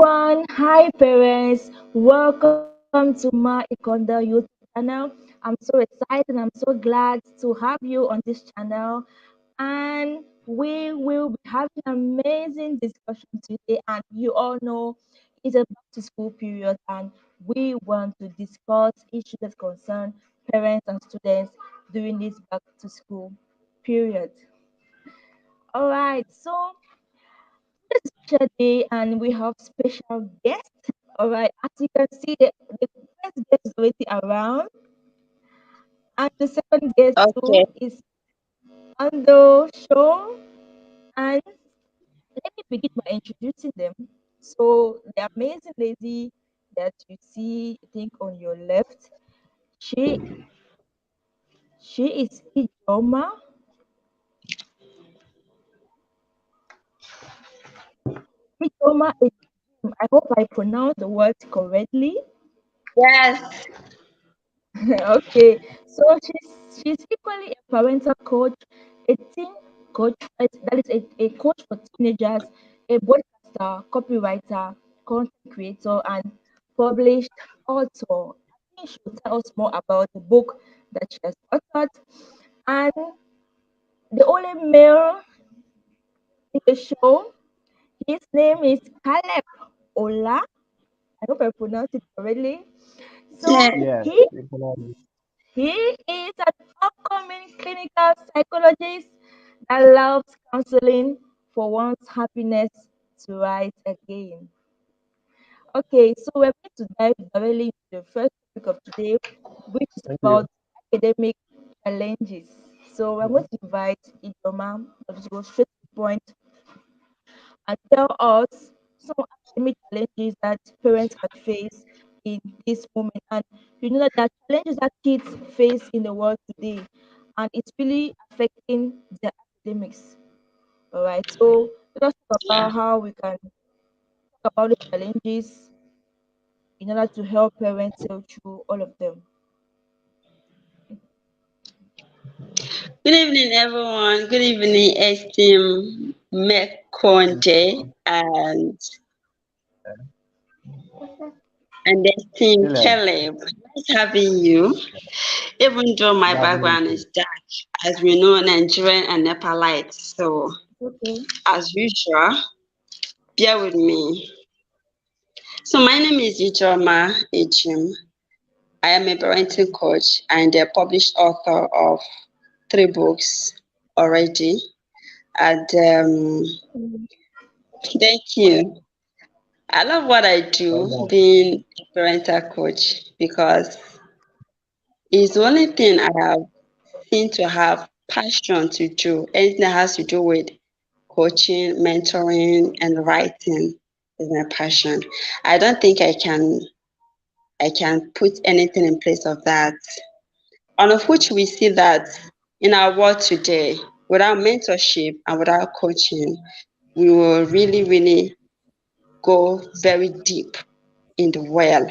Hi parents, welcome to my Ikonda YouTube channel. I'm so excited and I'm so glad to have you on this channel, and we will be having an amazing discussion today. And you all know it's a back to school period, and we want to discuss issues that concern parents and students during this back to school period. All right, so special day and we have special guests. All right, as you can see, the first guest is already around, and the second guest Okay. too is on the show. And let me begin by introducing them. So, the amazing lady that you see, I think on your left, she she is Ijoma. Ijoma is, I hope I pronounced the word correctly. Yes. Okay, so she's equally a parental coach, a teen coach, that is a coach for teenagers, a broadcaster, copywriter, content creator, and published author. I think she'll tell us more about the book that she has authored. And the only male in the show, his name is Caleb Ola. I hope I pronounced it correctly. So Yeah. Yes, he you can have it. He is an upcoming clinical psychologist that loves counseling for one's happiness to rise again. Okay, so we're going to dive directly into the first topic of today, which is Thank about you. academic challenges. So I'm going to invite Ijoma to go straight to the point and tell us some academic challenges that parents can face in this moment. And you know that there are challenges that kids face in the world today, and it's really affecting their academics. All right, so let us talk Yeah. about how we can talk about the challenges in order to help parents sail through all of them. Good evening, everyone. Good evening, esteemed Mekonde and esteemed Caleb, Caleb. Nice having you. Even though my good having you background too. is dark, as we know, Nigerian and Nepalite. So, Okay. as usual, bear with me. So, my name is Ijoma Ejim. I am a parenting coach and a published author of 3 books already. And Mm. thank you. I love what I Well do, done. being a parental coach, because it's the only thing I have seen to have passion to do. Anything that has to do with coaching, mentoring, and writing is my passion. I don't think I can put anything in place of that. And of which we see that in our world today, without mentorship and without coaching, we will really, really go very deep in the well.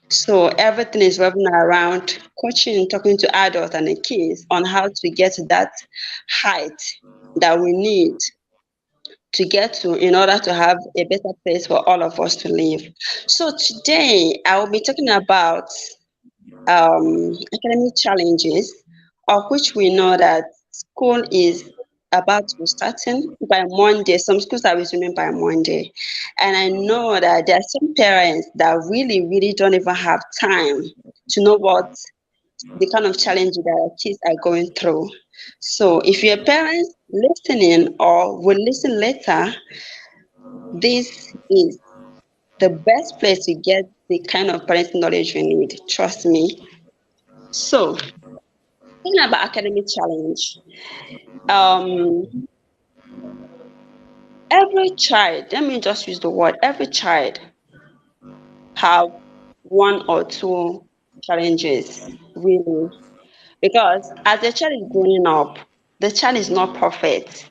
So everything is revolving around coaching, talking to adults and the kids on how to get to that height that we need to get to in order to have a better place for all of us to live. So today I will be talking about academic challenges, of which we know that school is about to be starting by Monday. Some schools are resuming by Monday. And I know that there are some parents that really, really don't even have time to know what the kind of challenge that our kids are going through. So if you're a parent listening or will listen later, this is the best place to get the kind of parenting knowledge you need. Trust me. So, talking about academic challenge, um, every child, let me just use the word, every child have one or two challenges, really. Because as the child is growing up, the child is not perfect.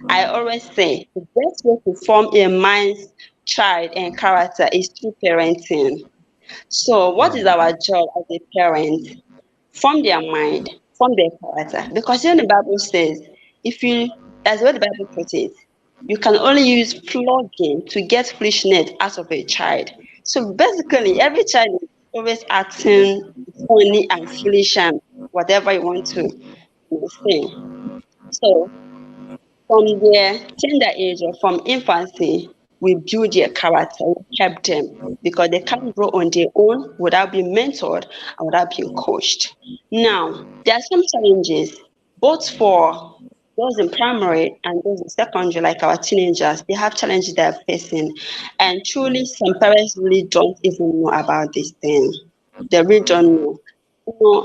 I always say the best way to form a mind's child and character is through parenting. So, what is Mm. our job as a parent? Form their mind, form their character. Because then the Bible says, if you, that's what the Bible puts it. You can only use flogging to get foolishness out of a child. So basically, every child is always acting funny and foolish and whatever you want to say. So from their tender age or from infancy, we build their character, we help them because they can't grow on their own without being mentored and without being coached. Now, there are some challenges, both for those in primary and those in secondary, like our teenagers, they have challenges they're facing. And truly, some parents really don't even know about this thing. They really don't know.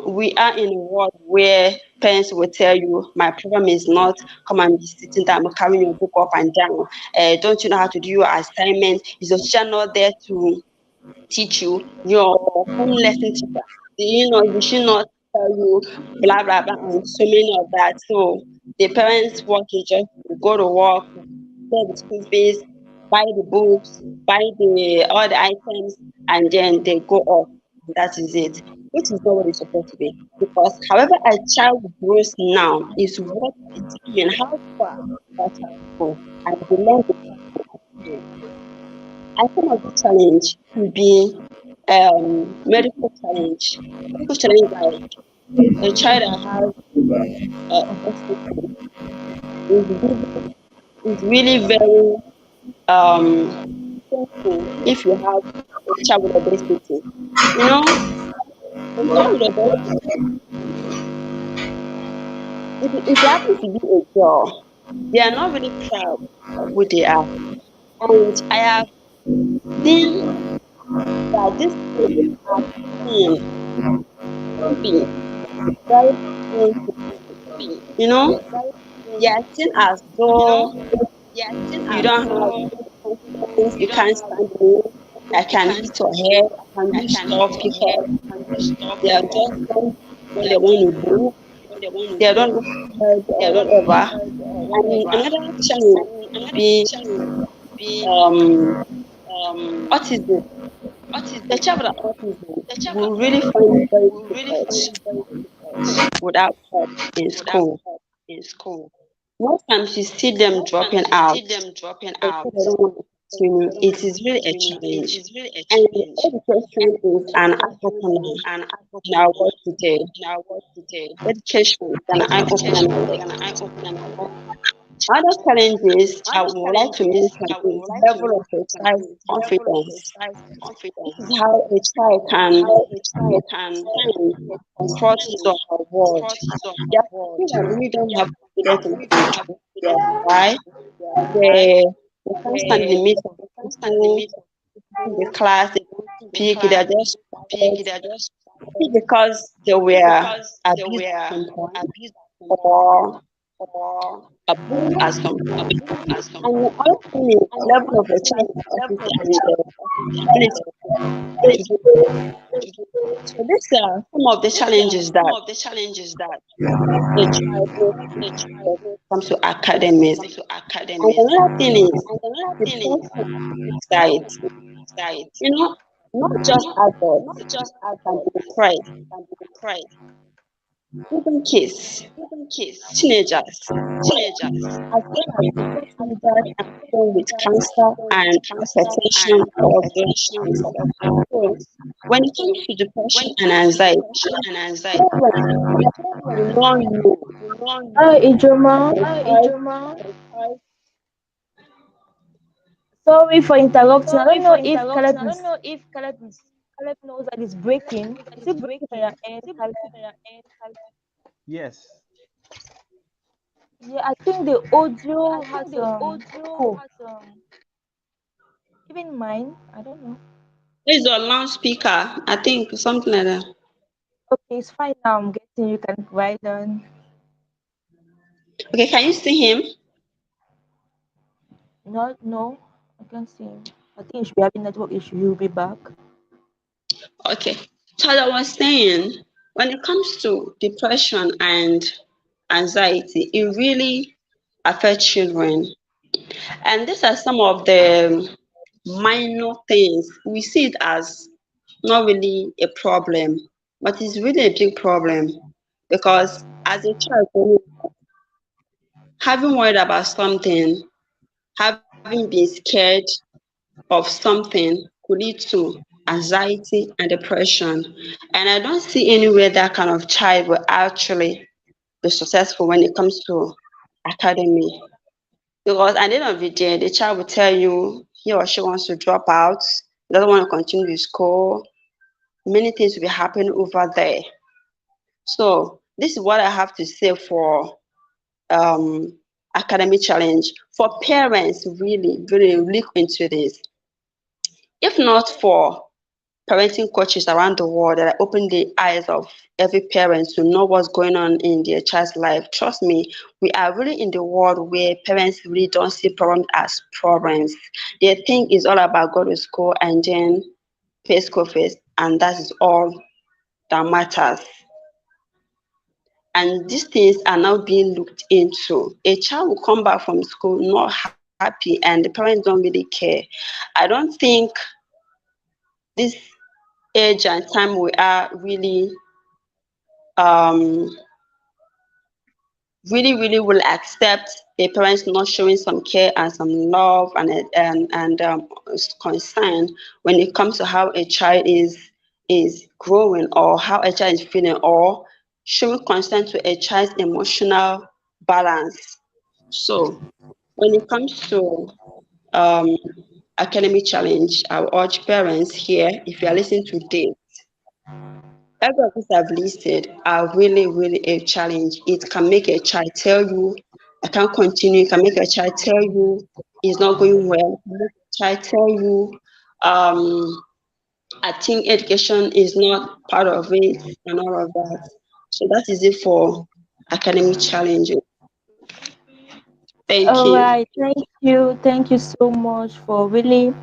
We are in a world where parents will tell you, my problem is not come and be sitting down, carrying your book up and down. Don't you know how to do your assignment? Is your teacher not there to teach you? Your home lesson teacher, you should not tell you blah blah blah and so many of that. So the parents' work is just to go to work, pay the school fees, buy the books, buy the all the items, and then they go off. That is it, which is not what it's supposed to be. Because however a child grows now is what determines how far that child goes and the length of time. And some of the challenge could be medical challenge. Medical challenge like a child that has obesity is really very painful if you have a child with obesity. You know, a child with obesity, if it happens to be a girl, they are not really proud of who they are. And I have seen that this thing are seen can be very painful. You know, they are seen as though you don't have any confidence, you can't stand me, I can hit your head, I can do stuff because they are just doing what they want to do. They don't look scared or whatever. And another challenge would be um, autism. The child with autism will really find it very difficult without help in school. Most times you see them dropping out because they don't want to continue. It is really a challenge. And education is an eye-opener in our world today. Education is an eye-opener in our world today. Other challenges I would like to mention is level of a child's confidence. This is how a child can take time control his or her word. There are people that really don't have confidence in control their right. They constantly meet some people in the class, they don't speak, they're just quiet. Maybe because they were abused at some point or abused at some point. And the other thing is the level of a child with autism and the ability to do. So these are some of the challenges that a child faces when it comes to academics. And another thing is depression and anxiety. You know, not just adults can be depressed, even kids, teenagers, as well as before teenagers and people with cancer and hypertension or obesity. So when it comes to depression and anxiety, parents will not know Hi, Ijoma. a child. Sorry for interrupting. I don't know if Caleb knows that it's breaking. Is it breaking on your end, Caleb? Yes. Yeah, I think the audio has echo. Even mine, I don't know. This is a loudspeaker, I think, something like that. Okay, it's fine now. I'm getting you can write down. Okay, can you see him? Not no, I can't see him. I think you should be having network issue. You'll be back. Okay. So as I was saying, when it comes to depression and anxiety, it really affects children. And these are some of the minor things. We see it as not really a problem, but it's really a big problem because as a child, having worried about something having been scared of something could lead to anxiety and depression. And I don't see anywhere that kind of child will actually be successful when it comes to academy. Because at the end of the day, the child will tell you he or she wants to drop out, doesn't want to continue with school. Many things will be happening over there. So this is what I have to say for um, academic challenge. For parents, really, really look into this. If not for parenting coaches around the world that open the eyes of every parent to know what's going on in their child's life, trust me, we are really in the world where parents really don't see problems as problems. They think it's all about go to school and then pay school fees, and that is all that matters. And these things are now being looked into. A child will come back from school not happy, and the parents don't really care. I don't think this age and time we are um, really will accept a parents not showing some care and some love and concern when it comes to how a child is growing or how a child is feeling or showing concern to a child's emotional balance. So when it comes to um, academic challenge, I would urge parents here, if you are listening to this, every of these I've listed are really a challenge. It can make a child tell you, I can't continue. It can make a child tell you it's not going well. It can make a child tell you, I think education is not part of it and all of that. So that is it for academic challenges. Thank All you. right, thank you so much for really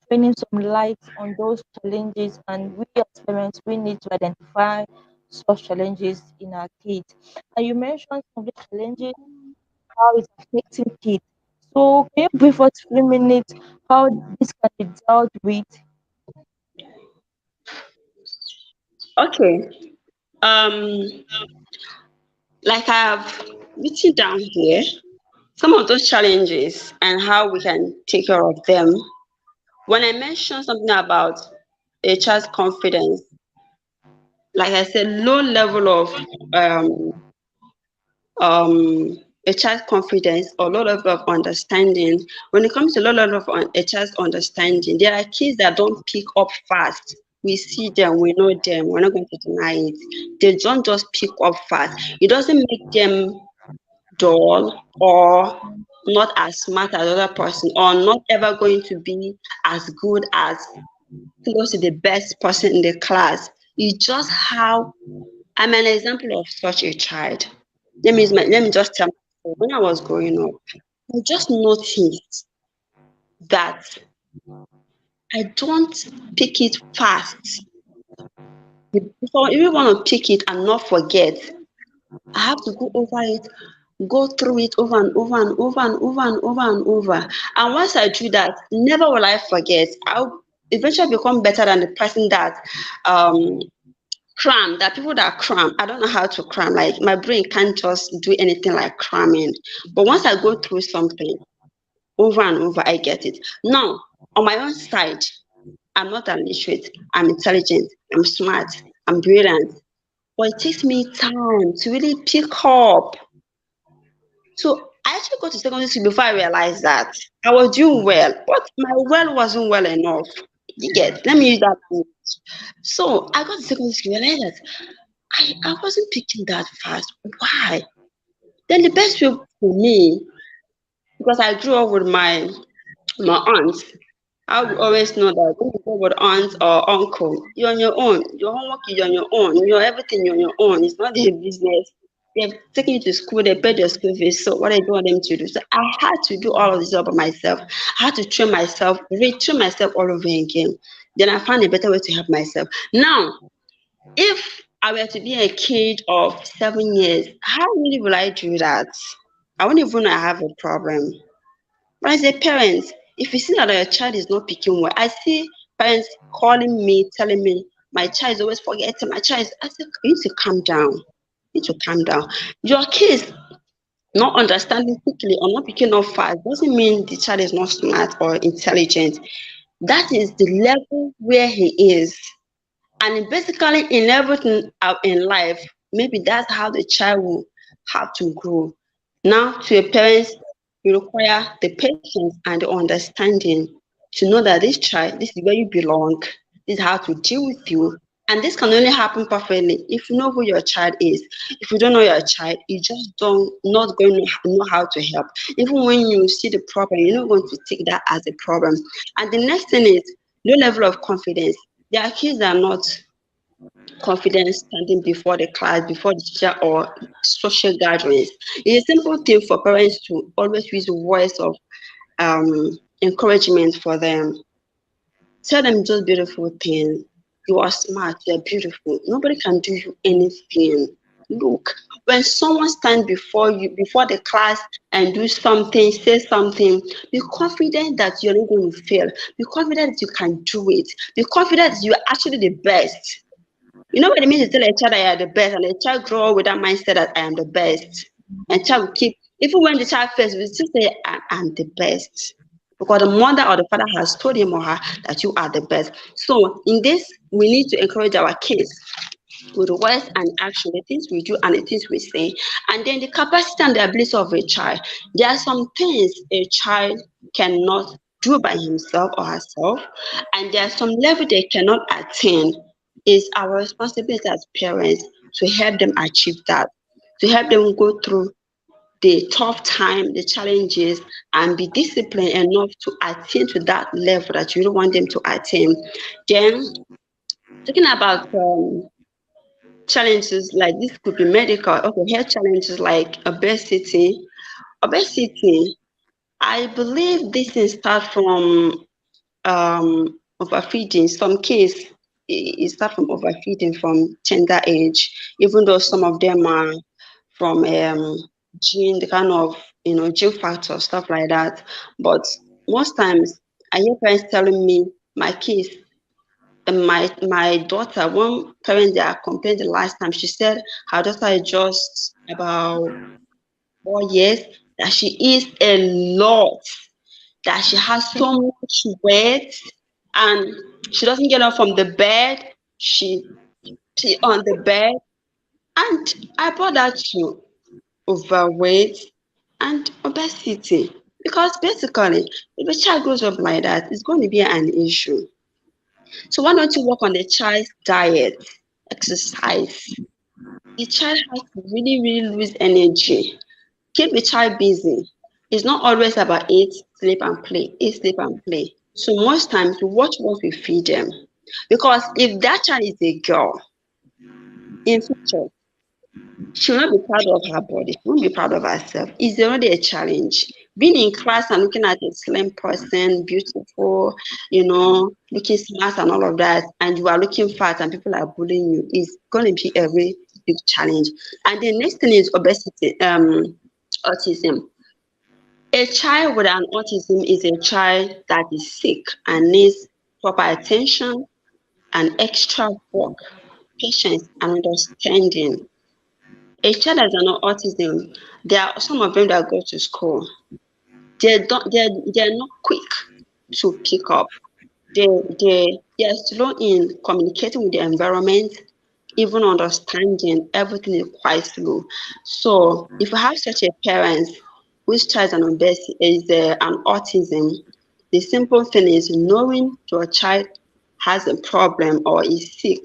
shining some light on those challenges. And we as parents, we need to identify such challenges in our kids. And you mentioned some of the challenges, how it's affecting kids. So can you brief us 3 minutes how this can be dealt with? Okay. Um, like I've written down here some of those challenges and how we can take care of them. When I mentioned something about a child's confidence, like I said, low level of um, um, a child's confidence or low level of understanding. When it comes to low level of a child's understanding, there are kids that don't pick up fast. We see them, we know them, we're not going to deny it. They don't just pick up fast. It doesn't make them dull or not as smart as other person or not ever going to be as good as close to the best person in the class. It's just how I'm an example of such a child. Let me just tell you, when I was growing up, I just noticed that I don't pick it fast. If I even want to pick it and not forget, I have to go over it, go through it over and over and over and over and over and over. And once I do that, never will I forget. I'll eventually become better than the person that um cram. That people that cram. I don't know how to cram. Like my brain can't just do anything like cramming. But once I go through something over and over, I get it. Now, on my own side, I'm not illiterate. I'm intelligent. I'm smart. I'm brilliant. But it takes me time to really pick up. So I actually got to secondary school before I realized that I was doing well, but my well wasn't well enough. You get? Let me use that word. So I got to secondary school and realized that I wasn't picking that fast. Why? Then the best way for me, because I grew up with my aunts, I would always know that when you go with aunt or uncle, you're on your own. Your homework is on your own. Your everything you're on your own. It's not their business. They've taken you to school, they paid their school fees. So what do you want them to do? So I had to do all of this all by myself. I had to train myself, retrain myself all over again. Then I found a better way to help myself. Now, if I were to be a kid of 7 years, how really will I do that? I wouldn't even know I have a problem. But as a parent, if you see that your child is not picking well, I see parents calling me, telling me, my child is always forgetting, my child is, I said, you need to calm down. You need to calm down. Your kids Not understanding quickly or not picking up fast doesn't mean the child is not smart or intelligent. That is the level where he is. And basically, in everything in life, maybe that's how the child will have to grow. Now, to a parent, you require the patience and the understanding to know that this child, this is where you belong, this is how to deal with you. And this can only happen perfectly if you know who your child is. If you don't know your child, you just don't not going to know how to help. Even when you see the problem, you're not going to take that as a problem. And the next thing is low level of confidence. There are kids that are not confidence standing before the class, before the teacher, or social gatherings. It's a simple thing for parents to always use words of encouragement for them. Tell them just beautiful things. You are smart, you are beautiful. Nobody can do you anything. Look, when someone stands before you, before the class, and do something, say something, be confident that you're not going to fail. Be confident that you can do it. Be confident that you're actually the best. You know what it means to tell a child that you are the best, and a child grow up with that mindset that I am the best. And child will keep, even when the child fails, will still say, I'm the best. Because the mother or the father has told him or her that you are the best. So in this, we need to encourage our kids with words and action, the things we do and the things we say, and then the capacity and the ability of a child. There are some things a child cannot do by himself or herself, and there are some level they cannot attain. It's our responsibility as parents to help them achieve that, to help them go through the tough time, the challenges, and be disciplined enough to attain to that level that you don't want them to attain. Then, talking about challenges like this could be medical, okay, health challenges like obesity. Obesity, I believe this thing start from overfeeding. Some kids it start from overfeeding from tender age, even though some of them are from gene, the kind of gene factor stuff like that. But most times, I hear parents telling me my kids and my daughter, one parent that complained the last time, she said her daughter is just about 4 years, that she eats a lot, that she has so much weight, and she doesn't get up from the bed. She on the bed, and I brought that to overweight and obesity. Because basically, if a child grows up like that, it's going to be an issue. So why don't you work on the child's diet, exercise? The child has to really, really lose energy. Keep the child busy. It's not always about eat, sleep, and play. Eat, sleep, and play. So most times we watch what we feed them. Because if that child is a girl, in future, she will not be proud of her body. She won't be proud of herself. It's already a challenge. Being in class and looking at a slim person, beautiful, looking smart and all of that, and you are looking fat and people are bullying you, is going to be a really big challenge. And the next thing is obesity, autism. A child with an autism is a child that is sick and needs proper attention and extra work, patience, and understanding. A child that has an autism, there are some of them that go to school. They're not quick to pick up. They are slow in communicating with the environment, even understanding everything is quite slow. So if you have such a parent which child is an autism, the simple thing is knowing your child has a problem or is sick.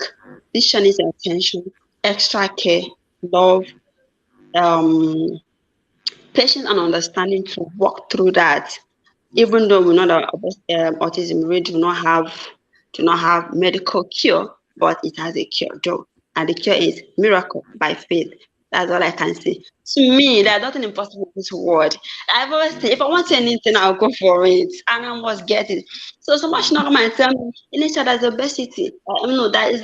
This child needs attention, extra care, love, um, patience and understanding to walk through that. Even though we know that autism really do not have medical cure, but it has a cure though, and the cure is miracle by faith. That's all I can say. To me, there's nothing impossible in this world. I've always said, if I want anything, I'll go for it, and I must get it. So much not come and tell me, Elisha, there's obesity. That is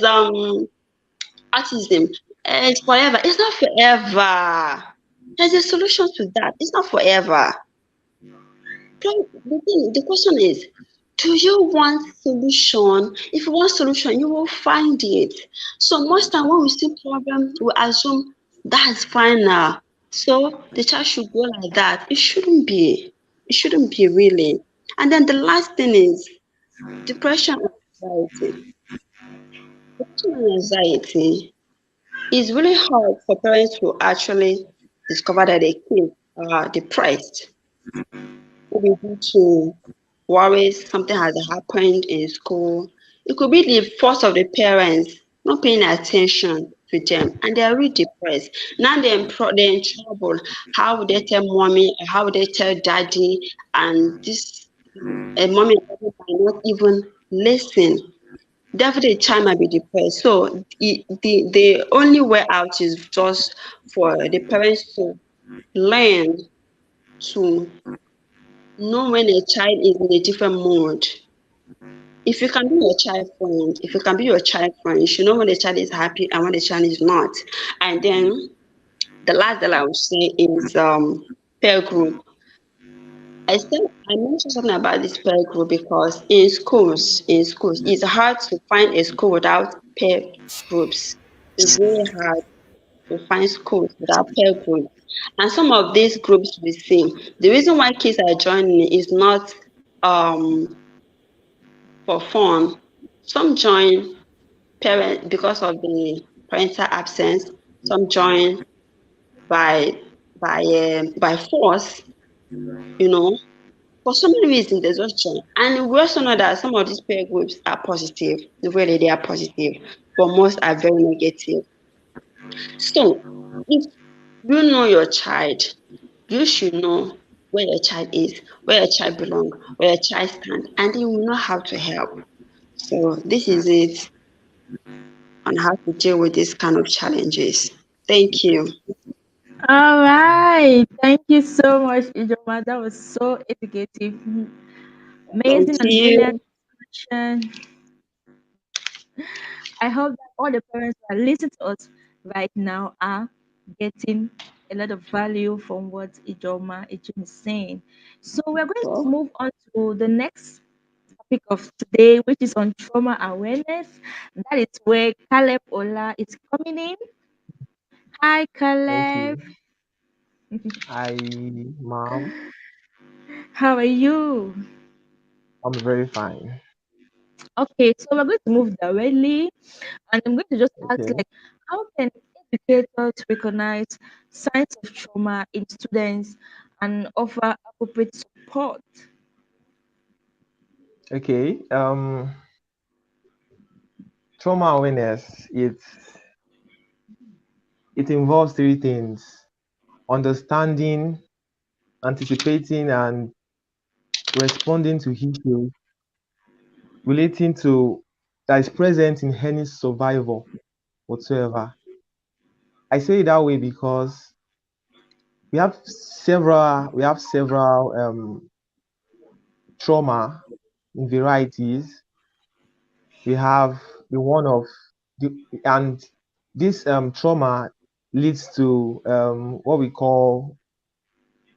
autism. It's forever. It's not forever. There's a solution to that. It's not forever. The question is, do you want solution? If you want solution, you will find it. So most time when we see problem, we assume that's fine now. So the child should go like that. It shouldn't be. It shouldn't be really. And then the last thing is depression and anxiety. Depression and anxiety is really hard for parents to actually discover that their kids are depressed. Maybe due to worries, something has happened in school. It could be the fault of the parents not paying attention to them, and they are really depressed. Now they're in trouble. How would they tell mommy? Or how would they tell daddy? And this mommy and daddy might not even listen. Definitely, the child might be depressed. So the only way out is just for the parents to learn to know when a child is in a different mood. If you can be your child friend, if you can be your child friend, you should know when the child is happy and when the child is not. And then the last that I would say is peer group. I mentioned something about this peer group because in schools, it's hard to find a school without peer groups. It's very hard to find schools without peer groups. And some of these groups we see, the reason why kids are joining is not um for fun. Some join parent because of the parental absence. Some join by by force, you know. For so many reasons, they just join. And we also know that some of these peer groups are positive. Really, they are positive, but most are very negative. So, if you know your child, you should know where your child is, where your child belongs, where your child stands, and then you will know how to help. So, this is it on how to deal with these kind of challenges. Thank you. All right. Thank you so much, Ijoma. That was so educative. Thank Amazing and brilliant you. explanation. I hope that all the parents who are listening to us right now are getting a lot of value from what Ijoma is saying. So we're going to Well, move on to the next topic of today, which is on trauma awareness. That is where Caleb Ola is coming in. Hi, Thank Caleb. you. Hi, mom. How are you? I'm very fine. Okay, so we're going to move directly, and I'm going to just ask, Okay. like, how can educators recognize signs of trauma in students and offer appropriate support? Okay. Trauma awareness. It involves three things: understanding, anticipating, and responding to issues relating to that is present in any survivor whatsoever. I say it that way because we have several trauma in varieties. We have the one of the and this trauma leads to what we call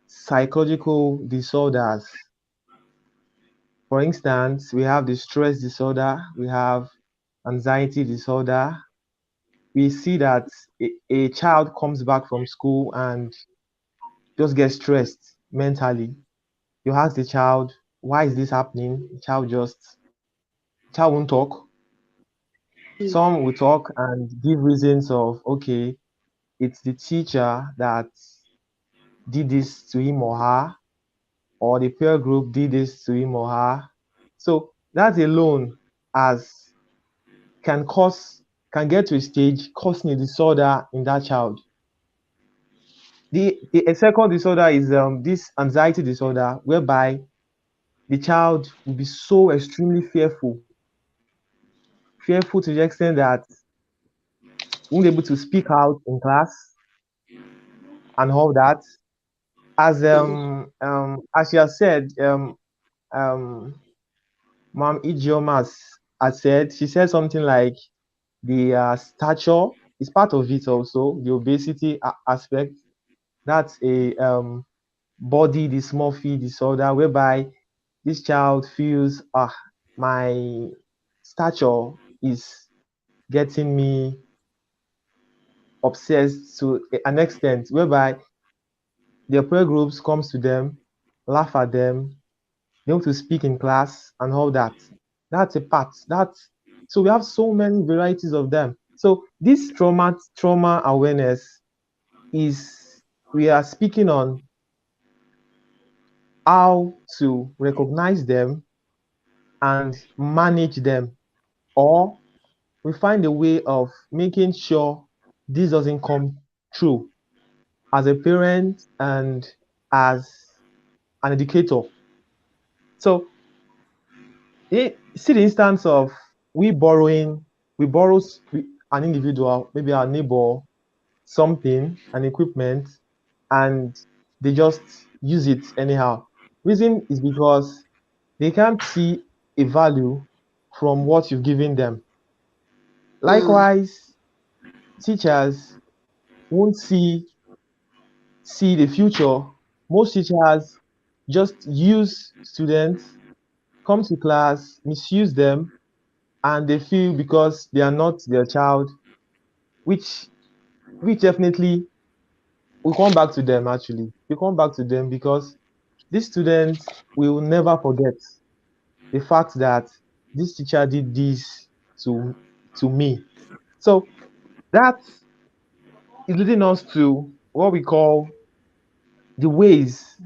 psychological disorders. For instance, we have the stress disorder, we have anxiety disorder. We see that a child comes back from school and just gets stressed mentally. You ask the child, why is this happening? The child won't talk. mm, Some will talk and give reasons of, okay, it's the teacher that did this to him or her, or the peer group did this to him or her. So that alone as can cause can get to a stage causing a disorder in that child. The a second disorder is this anxiety disorder, whereby the child will be so extremely fearful to the extent that won't be able to speak out in class and all that. mm, As you have said, um, Mom Idiomas has said, she said something like the stature is part of it also, the obesity aspect. That's a body dysmorphy disorder whereby this child feels, my stature is getting me obsessed to an extent whereby their prayer groups comes to them, laugh at them, they want to speak in class and all that. That's a part. That's so we have so many varieties of them. So this trauma awareness is we are speaking on how to recognize them and manage them, or we find a way of making sure this doesn't come true as a parent and as an educator. So see the instance of we borrowing, we borrow an individual, maybe our neighbor, something, an equipment, and they just use it anyhow. Reason is because they can't see a value from what you've given them. Mm. Likewise, teachers won't see the future. Most teachers just use students, come to class, misuse them, and they feel because they are not their child, which definitely will come back to them actually. We come back to them because these students will never forget the fact that this teacher did this to me. So that is leading us to what we call the ways,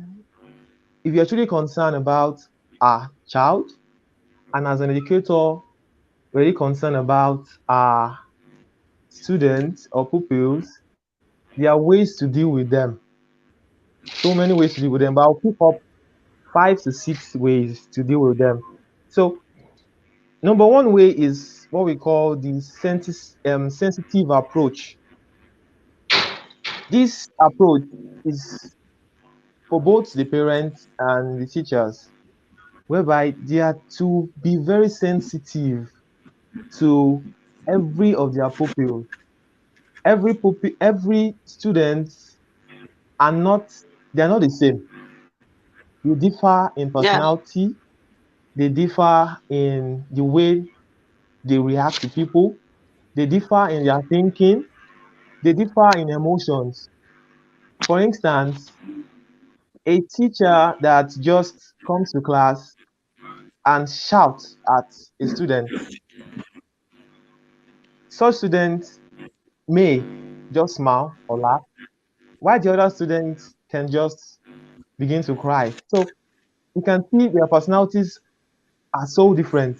if you're truly concerned about our child, and as an educator, really concerned about our students or pupils, there are ways to deal with them. So many ways to deal with them, but I'll pick up 5 to 6 ways to deal with them. So, number one way is what we call the sensitive approach. This approach is for both the parents and the teachers, whereby they are to be very sensitive to every of their pupils. Every student are not they are not the same. They differ in Yeah. personality, they differ in the way they react to people, they differ in their thinking, they differ in emotions. For instance, a teacher that just comes to class and shouts at a student, such students may just smile or laugh, while the other students can just begin to cry. So you can see their personalities are so different.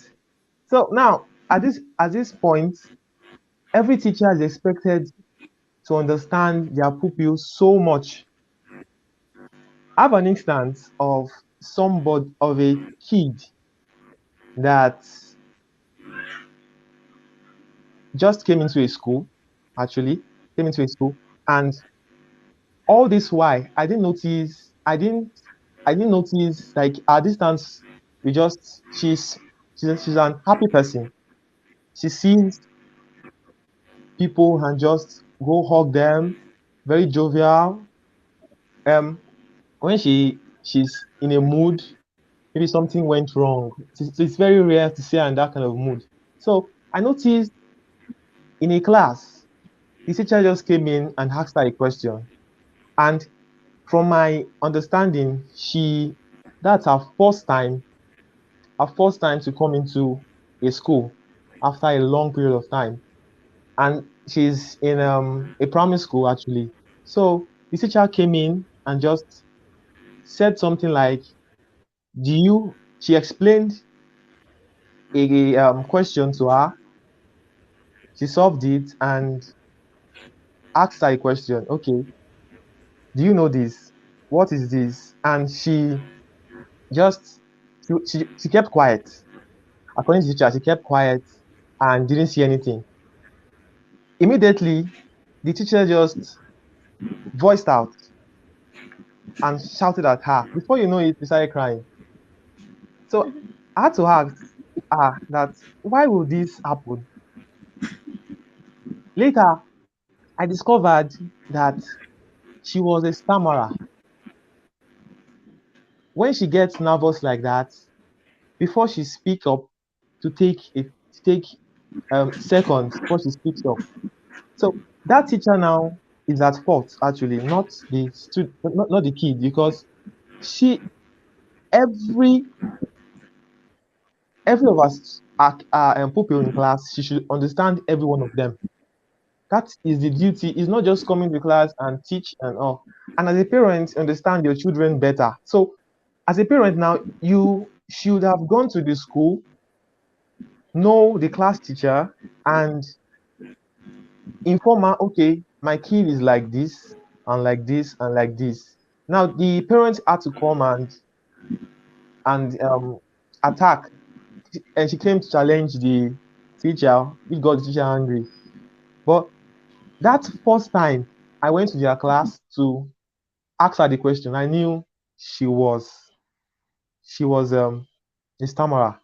So now at this point, every teacher is expected to understand their pupils so much. I have an instance of somebody of a kid that just came into a school, actually came into a school, and all this while I didn't notice like our distance. We just she's an happy person. She sees people and just go hug them, very jovial. When she's in a mood, maybe something went wrong. It's very rare to see her in that kind of mood. So I noticed in a class, the teacher just came in and asked her a question. And from my understanding, that's her first time to come into a school after a long period of time. And she's in a primary school actually. So the teacher came in and just said something like, "Do you?" She explained a question to her. She solved it and asked her a question. Okay, do you know this? What is this? And just she kept quiet. According to the teacher, she kept quiet and didn't see anything. Immediately, the teacher just voiced out and shouted at her. Before you know it, she started crying. So I had to ask that why will this happen? Later, I discovered that she was a stammerer. When she gets nervous like that, before she speaks up to take seconds before she speaks up. So that teacher now is at fault actually, not the not the kid, because she every every of us are pupil in class. She should understand every one of them. That is the duty. It's not just coming to class and teach and all. And as a parent, understand your children better. So as a parent now, you should have gone to the school, know the class teacher, and inform her, okay, my kid is like this and like this and like this. Now the parents had to come and attack, and she came to challenge the teacher, which got the teacher angry. But that first time I went to their class to ask her the question, I knew she was she was a stammerer.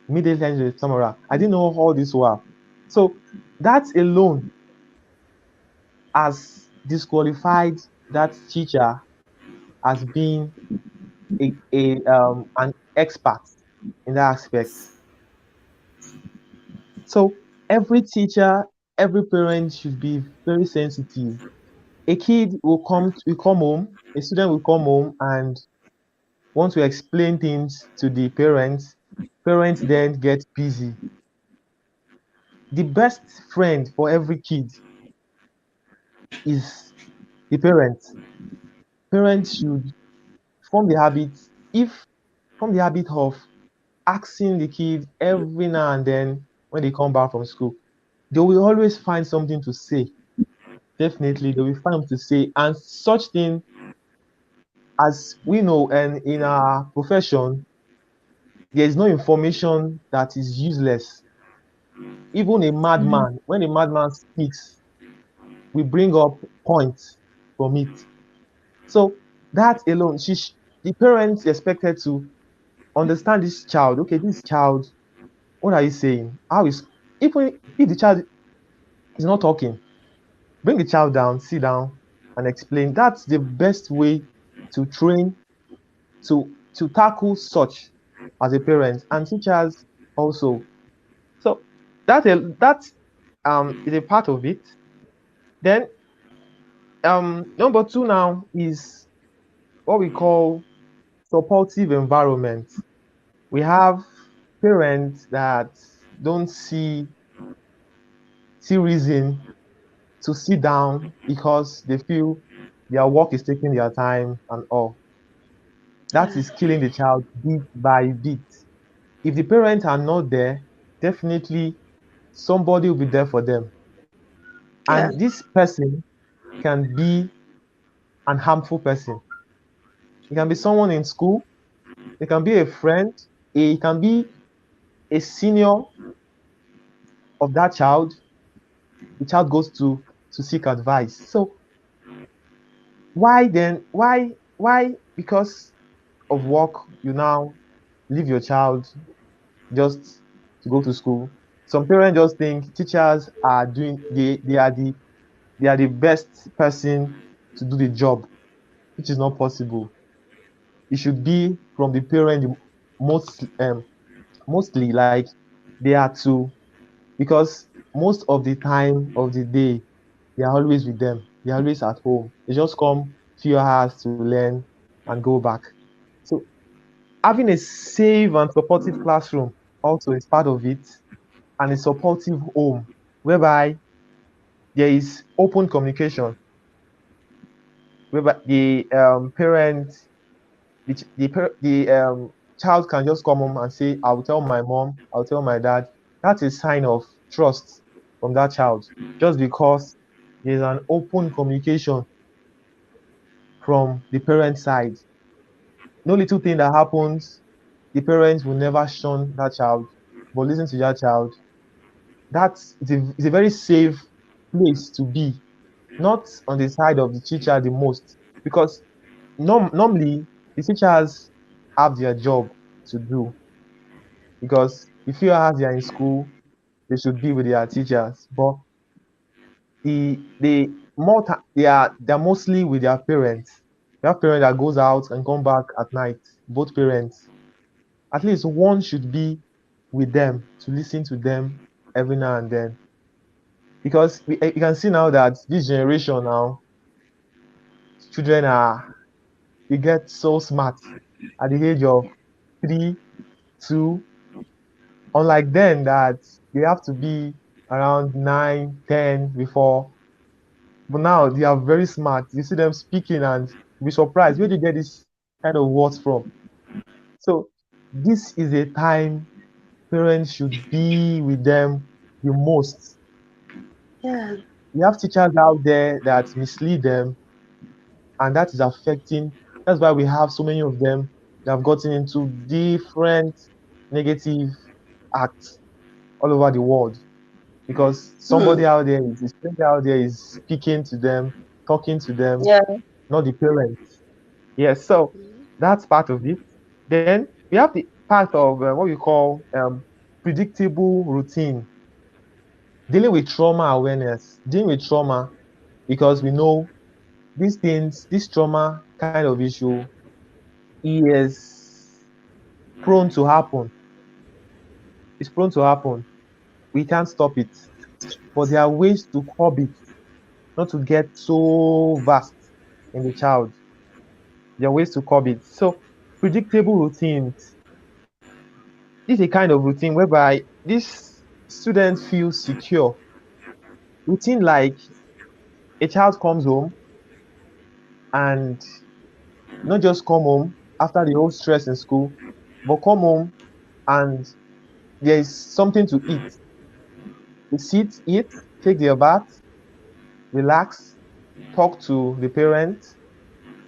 Immediately I knew a stammerer. I didn't know all this were. So that alone has disqualified that teacher as being an expert in that aspect. So every teacher, every parent should be very sensitive. A kid will come home, a student will come home and want to explain things to the parents. Parents then get busy. The best friend for every kid is the parents. Parents should form the habit, if form the habit of asking the kid every now and then when they come back from school. They will always find something to say. Definitely, they will find something to say. And such thing, as we know, and in our profession, there is no information that is useless. Even a madman, when a madman speaks, we bring up points from it. So that alone, the parents expected to understand this child. Okay, this child, what are you saying? How is, even if the child is not talking, bring the child down, sit down, and explain. That's the best way to train, to tackle such as a parent and teachers also. So that is a part of it. Then number two now is what we call supportive environment. We have parents that don't see reason to sit down because they feel their work is taking their time and all. That Yeah. is killing the child bit by bit. If the parents are not there, definitely somebody will be there for them. Yeah. And this person can be an harmful person. It can be someone in school, it can be a friend, it can be a senior of that child. The child goes to seek advice. So why then? Why? Because of work, you now leave your child just to go to school. Some parents just think teachers are doing they are the best person to do the job, which is not possible. It should be from the parent most mostly, like they are to, because most of the time of the day they are always with them. They are always at home. They just come few hours to learn and go back. So having a safe and supportive classroom also is part of it, and a supportive home whereby there is open communication, whereby the parent, the child can just come home and say, "I'll tell my mom, I'll tell my dad." That's a sign of trust from that child, just because there's an open communication from the parent side. No little thing that happens, the parents will never shun that child, but listen to that child. It's a very safe place to be, not on the side of the teacher the most, because normally the teachers have their job to do, because if you are they are in school, they should be with their teachers. But they're mostly with their parents. You have parent that goes out and come back at night. Both parents, at least one should be with them to listen to them every now and then. because you can see now that this generation now, children are they get so smart at the age of 3, 2, unlike then that they have to be around 9, 10 before. But now they are very smart. You see them speaking and be surprised where they get this kind of words from. So this is a time parents should be with them the most. Yeah. We have teachers out there that mislead them, and that is affecting. That's why we have so many of them that have gotten into different negative acts all over the world because somebody Hmm. out there is a stranger out there is speaking to them, talking to them, Yeah. not the parents. Yes, so that's part of it. Then we have the part of what we call predictable routine, dealing with trauma awareness, dealing with trauma because we know these things, this trauma kind of issue is prone to happen. It's prone to happen. We can't stop it, but there are ways to curb it, not to get so vast in the child. There are ways to curb it. So predictable routines. This is a kind of routine whereby this student feels secure. Routine like a child comes home and not just come home after the whole stress in school, but come home and there is something to eat. They sit, eat, take their bath, relax, talk to the parents,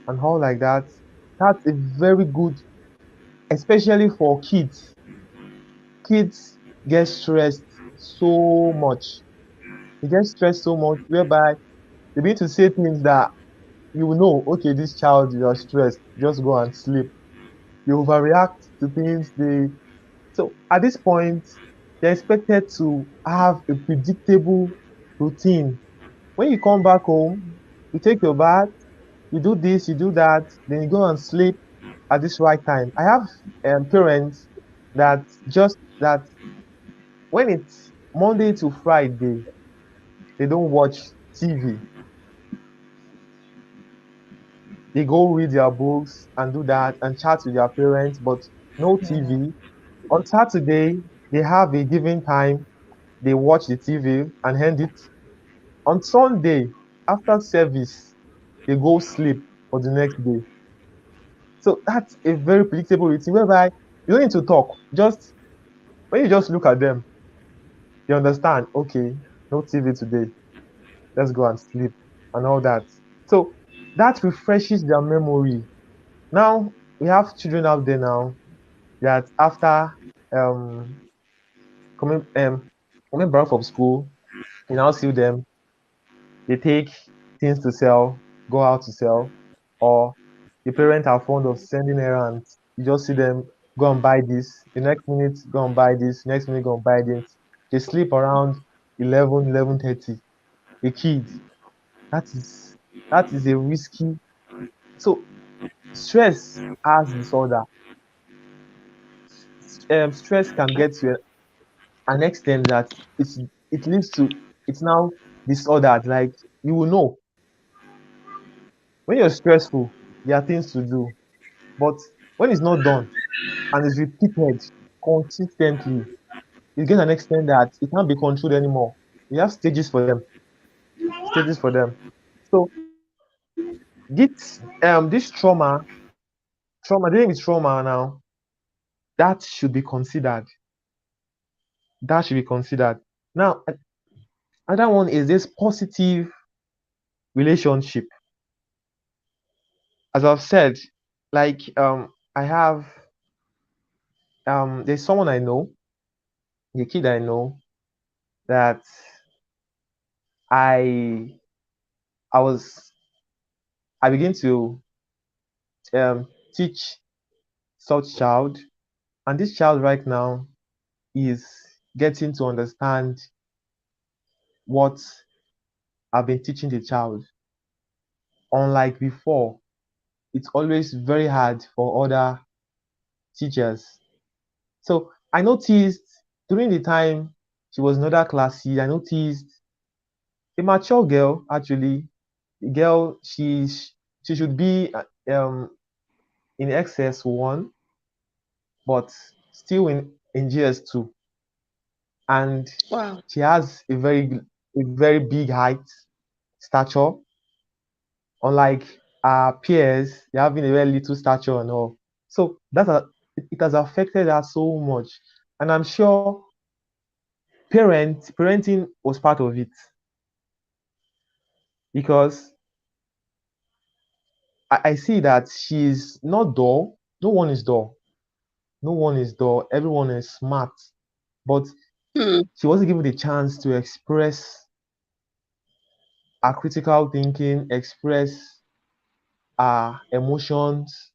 and all like that. That's a very good, especially for kids. Kids get stressed so much. They get stressed so much, whereby they begin to say things that you will know, okay, this child, you are stressed, just go and sleep. They overreact to things. So at this point, they're expected to have a predictable routine. When you come back home, you take your bath, you do this, you do that, then you go and sleep at this right time. I have parents that just that when it's Monday to Friday, they don't watch TV. They go read their books and do that and chat with their parents, but no TV. On Saturday, they have a given time, they watch the TV and end it. On Sunday, after service, they go sleep for the next day. So that's a very predictable routine whereby you don't need to talk. Just when you just look at them, you understand, okay, no TV today. Let's go and sleep and all that. So that refreshes their memory. Now we have children out there now that after um coming coming back from school, you now see them, they take things to sell, go out to sell, or the parents are fond of sending errands. You just see them go and buy this, the next minute go and buy this, next minute go and buy this. They sleep around 11, 11:30. A kid, that is that is a risky. So stress has disorder. Stress can get to an extent that it leads to it's now disordered. Like you will know when you're stressful, there are things to do. But when it's not done and it's repeated consistently, it gets an extent that it can't be controlled anymore. We have stages for them. Stages for them. So this trauma, dealing with trauma now, that should be considered. That should be considered. Now, another one is this positive relationship. As I've said, like I have there's someone I know, a kid I know that I I was I begin to teach such child, and this child right now is getting to understand what I've been teaching the child. Unlike before, it's always very hard for other teachers. So I noticed during the time she was in other classes, I noticed a mature girl, actually, a girl, she should be in XS1, but still in GS2, and Wow. she has a very big height, stature, unlike our peers, they're having a very little stature and all. So it has affected her so much, and I'm sure parenting was part of it, because I see that she's not dull. No one is dull. No one is dull. Everyone is smart, but Hmm. she wasn't given the chance to express her critical thinking, express her emotions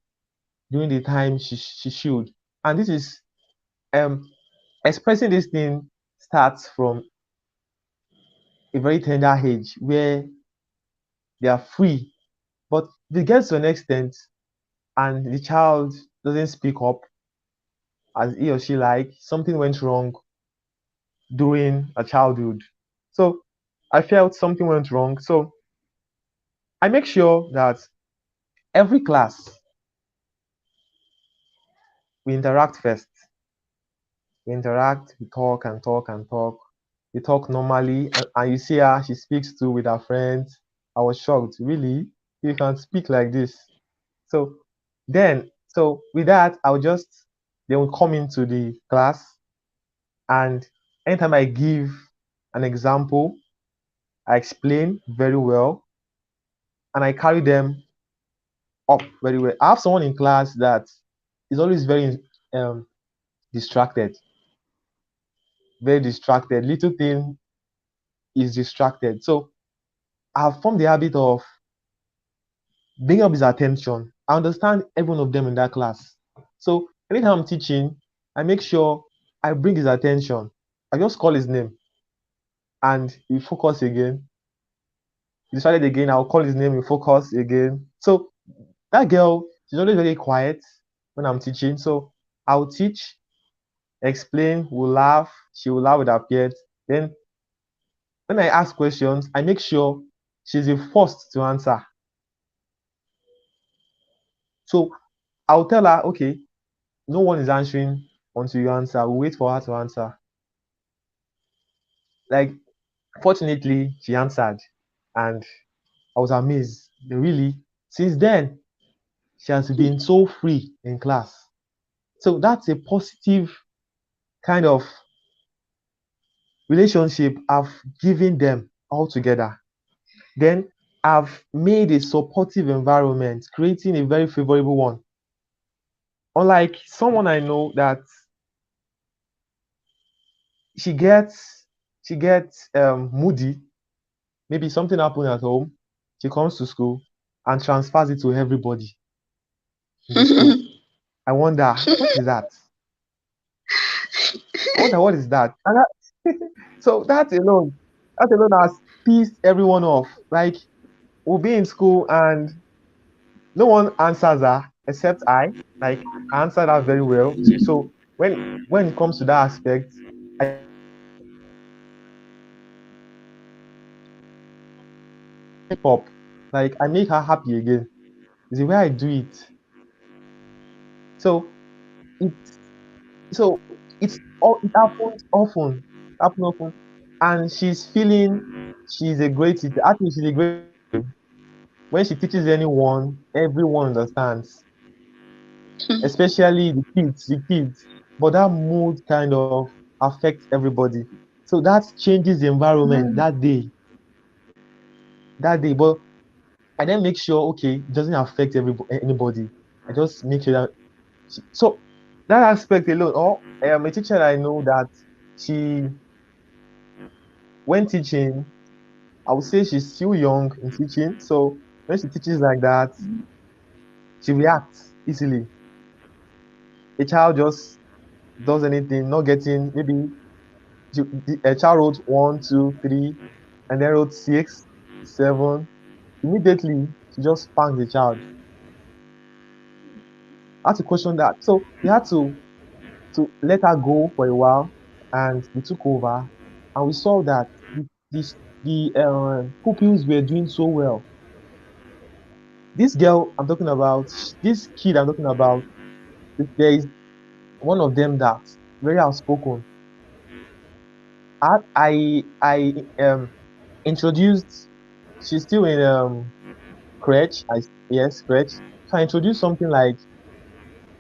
during the time she should. And this is um expressing this thing starts from a very tender age where they are free. But if it gets to an extent and the child doesn't speak up as he or she like, something went wrong during a childhood. So I felt something went wrong. So I make sure that every class we interact first. We interact, we talk and talk and talk. We talk normally, and you see her, she speaks too with her friends. I was shocked. Really? You can speak like this? So so with that, they will come into the class, and anytime I give an example, I explain very well, and I carry them up very well. I have someone in class that is always um, distracted, very distracted. Little thing is distracted. So I have formed the habit of bringing up his attention. I understand every one of them in that class. So anytime I'm teaching, I make sure I bring his attention. I just call his name and he focus again. He decided again, I'll call his name, he focus again. So that girl, she's always very quiet when I'm teaching. So I'll teach, explain, we'll laugh, she will laugh with her peers. Then when I ask questions, I make sure she's the first to answer. So I'll tell her, okay, no one is answering until you answer. We'll wait for her to answer. Like, fortunately, she answered, and I was amazed. Really, since then, she has been so free in class. So that's a positive kind of relationship I've given them all together. Then I've made a supportive environment, creating a very favorable one. Unlike someone I know that she gets she gets moody. Maybe something happened at home. She comes to school and transfers it to everybody in the school. I wonder, what is that? I wonder what is that? So that alone has pissed everyone off. Like, we'll be in school and no one answers her except I. Like, I answered her very well. So when it comes to that aspect, I just make sure up. Like, I make her happy again. It's the way I do it. So it's it happens often. Happen often. And she's feeling she's a great teacher. Actually, she's a great teacher. When she teaches anyone, everyone understands, especially the kids. But that mood kind of affects everybody. So that changes the environment that day. But I then make sure, okay, it doesn't affect anybody. I just make sure that so that aspect alone, or a teacher I know that she when teaching, I would say she's still young in teaching. So when she teaches like that, she reacts easily. A child just does anything, not getting maybe a child wrote one, two, three, and then wrote six, seven. Immediately, she just spanked the child. I had to question that. So we had to let her go for a while, and we took over, and we saw that this. the pupils were doing so well. This girl I'm talking about, this kid I'm talking about, there is one of them that's very outspoken. I introduced. She's still in crèche. Yes, crèche. So I introduced something like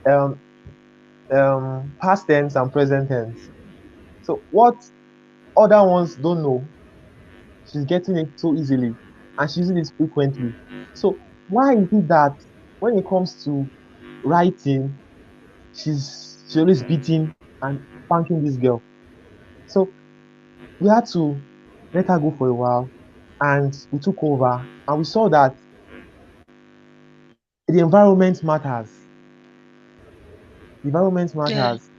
um past tense and present tense. So what other ones don't know, she's getting it so easily, and she's using it frequently. So why is it that when it comes to writing, she's always beating and spanking this girl? So we had to let her go for a while, and we took over, and we saw that the environment matters. The environment Yeah. matters.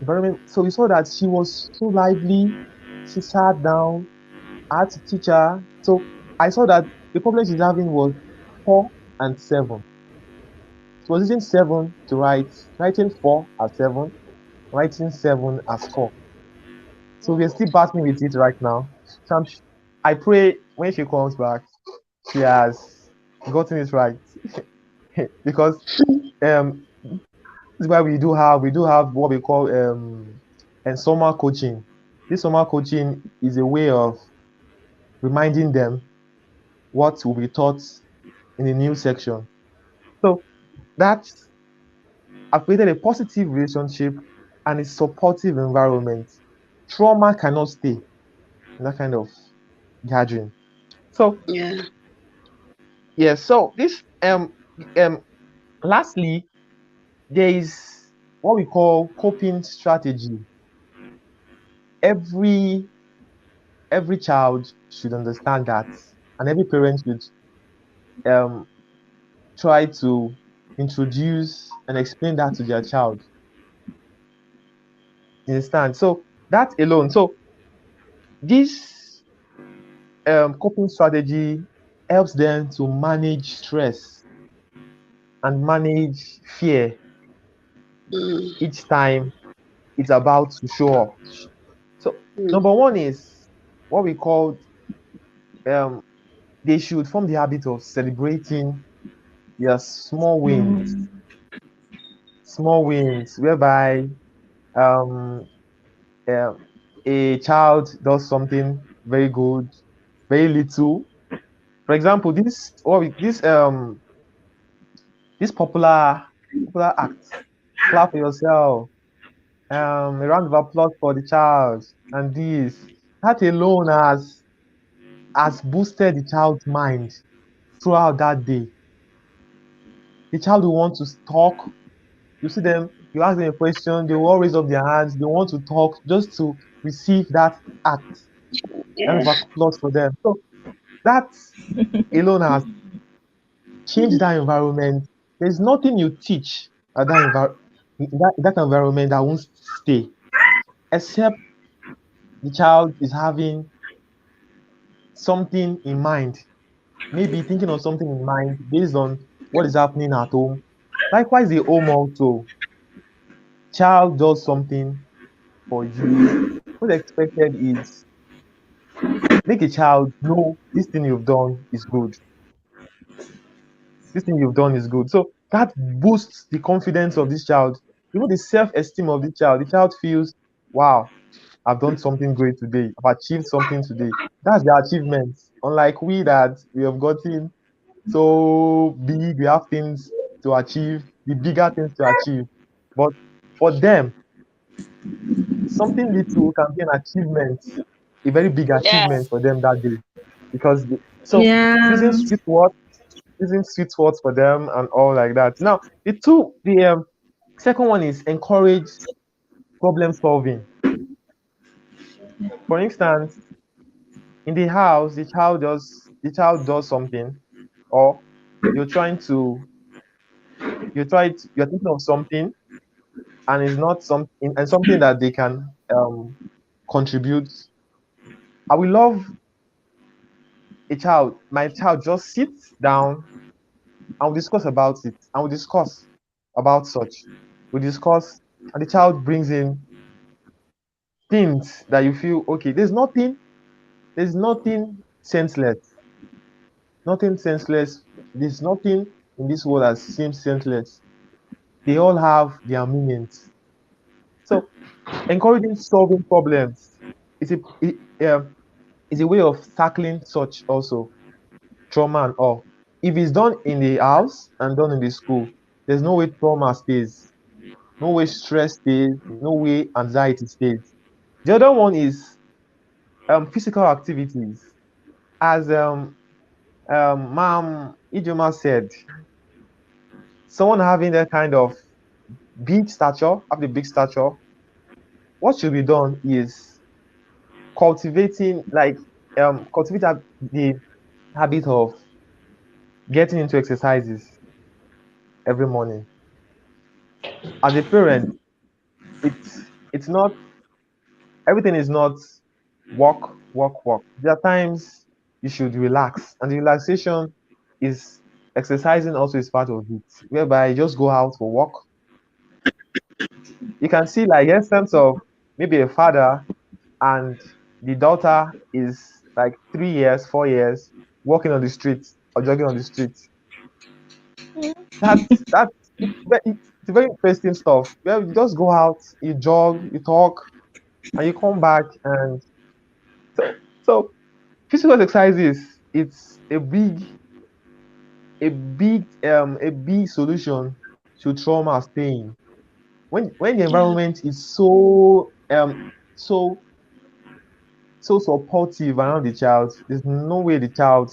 Environment. So we saw that she was so lively. She sat down. I had to teach her. So I saw that the problem she's having was 4 and 7. She was using 7 to write, writing 4 as 7, writing 7 as 4. So we're still battling with it right now. So I pray when she comes back, she has gotten it right. Because um this is why we do have what we call and summer coaching. This summer coaching is a way of reminding them what will be taught in the new section. So that's I've created a positive relationship and a supportive environment. Trauma cannot stay in that kind of gathering. So Yeah. yeah, so this um lastly, there is what we call coping strategy. Every child should understand that, and every parent should um try to introduce and explain that to their child. You understand? So that alone. So this coping strategy helps them to manage stress and manage fear Mm. each time it's about to show up. So Mm. number one is what we call um, they should form the habit of celebrating their small wins, whereby um, um, a child does something very good, very little. For example, this popular act. Clap for yourself. A round of applause for the child. And this that alone has boosted the child's mind throughout that day. The child will want to talk. You see them, you ask them a question, they will all raise up their hands, they want to talk just to receive that act. Round Yeah. of applause for them. So that alone has changed that environment. There's nothing you teach at that environment that won't stay, except the child is having something in mind, maybe thinking of something in mind based on what is happening at home. Likewise, the home also, child does something for you. What's expected is make a child know this thing you've done is good. This thing you've done is good. So that boosts the confidence of this child, even the self-esteem of the child. The child feels, wow, I've done something great today. I've achieved something today. That's the achievement. Unlike we that we have gotten so big, we have things to achieve, the bigger things to achieve. But for them, something little can be an achievement, a very big Yeah. achievement for them that day. Because so Yeah. using sweet words, using sweet words for them and all like that. Now, the second one is encourage problem solving. For instance, in the house, the child does something, or you're trying to you're thinking of something, and it's not something and something that they can contribute. I will love my child just sits down and we discuss about it, and we discuss about such. We discuss, and the child brings in things that you feel okay. There's nothing. There's nothing senseless. Nothing senseless. There's nothing in this world that seems senseless. They all have their meanings. So encouraging solving problems is is a way of tackling such also trauma and all. If it's done in the house and done in the school, there's no way trauma stays, no way stress stays, no way anxiety stays. The other one is physical activities. As Ma'am Ijoma said, someone having that kind of big stature, have the big stature, what should be done is cultivating, like cultivate the habit of getting into exercises every morning. As a parent, it's not everything is not work, work, work. There are times you should relax, and the relaxation is exercising also is part of it, whereby you just go out for walk. You can see like instance of maybe a father and the daughter is like 3 years, 4 years, walking on the streets or jogging on the streets. That's it's very interesting stuff. Well, you just go out, you jog, you talk, and you come back, and so physical exercises. It's a big solution to trauma staying. When the Yeah. environment is so so supportive around the child, there's no way the child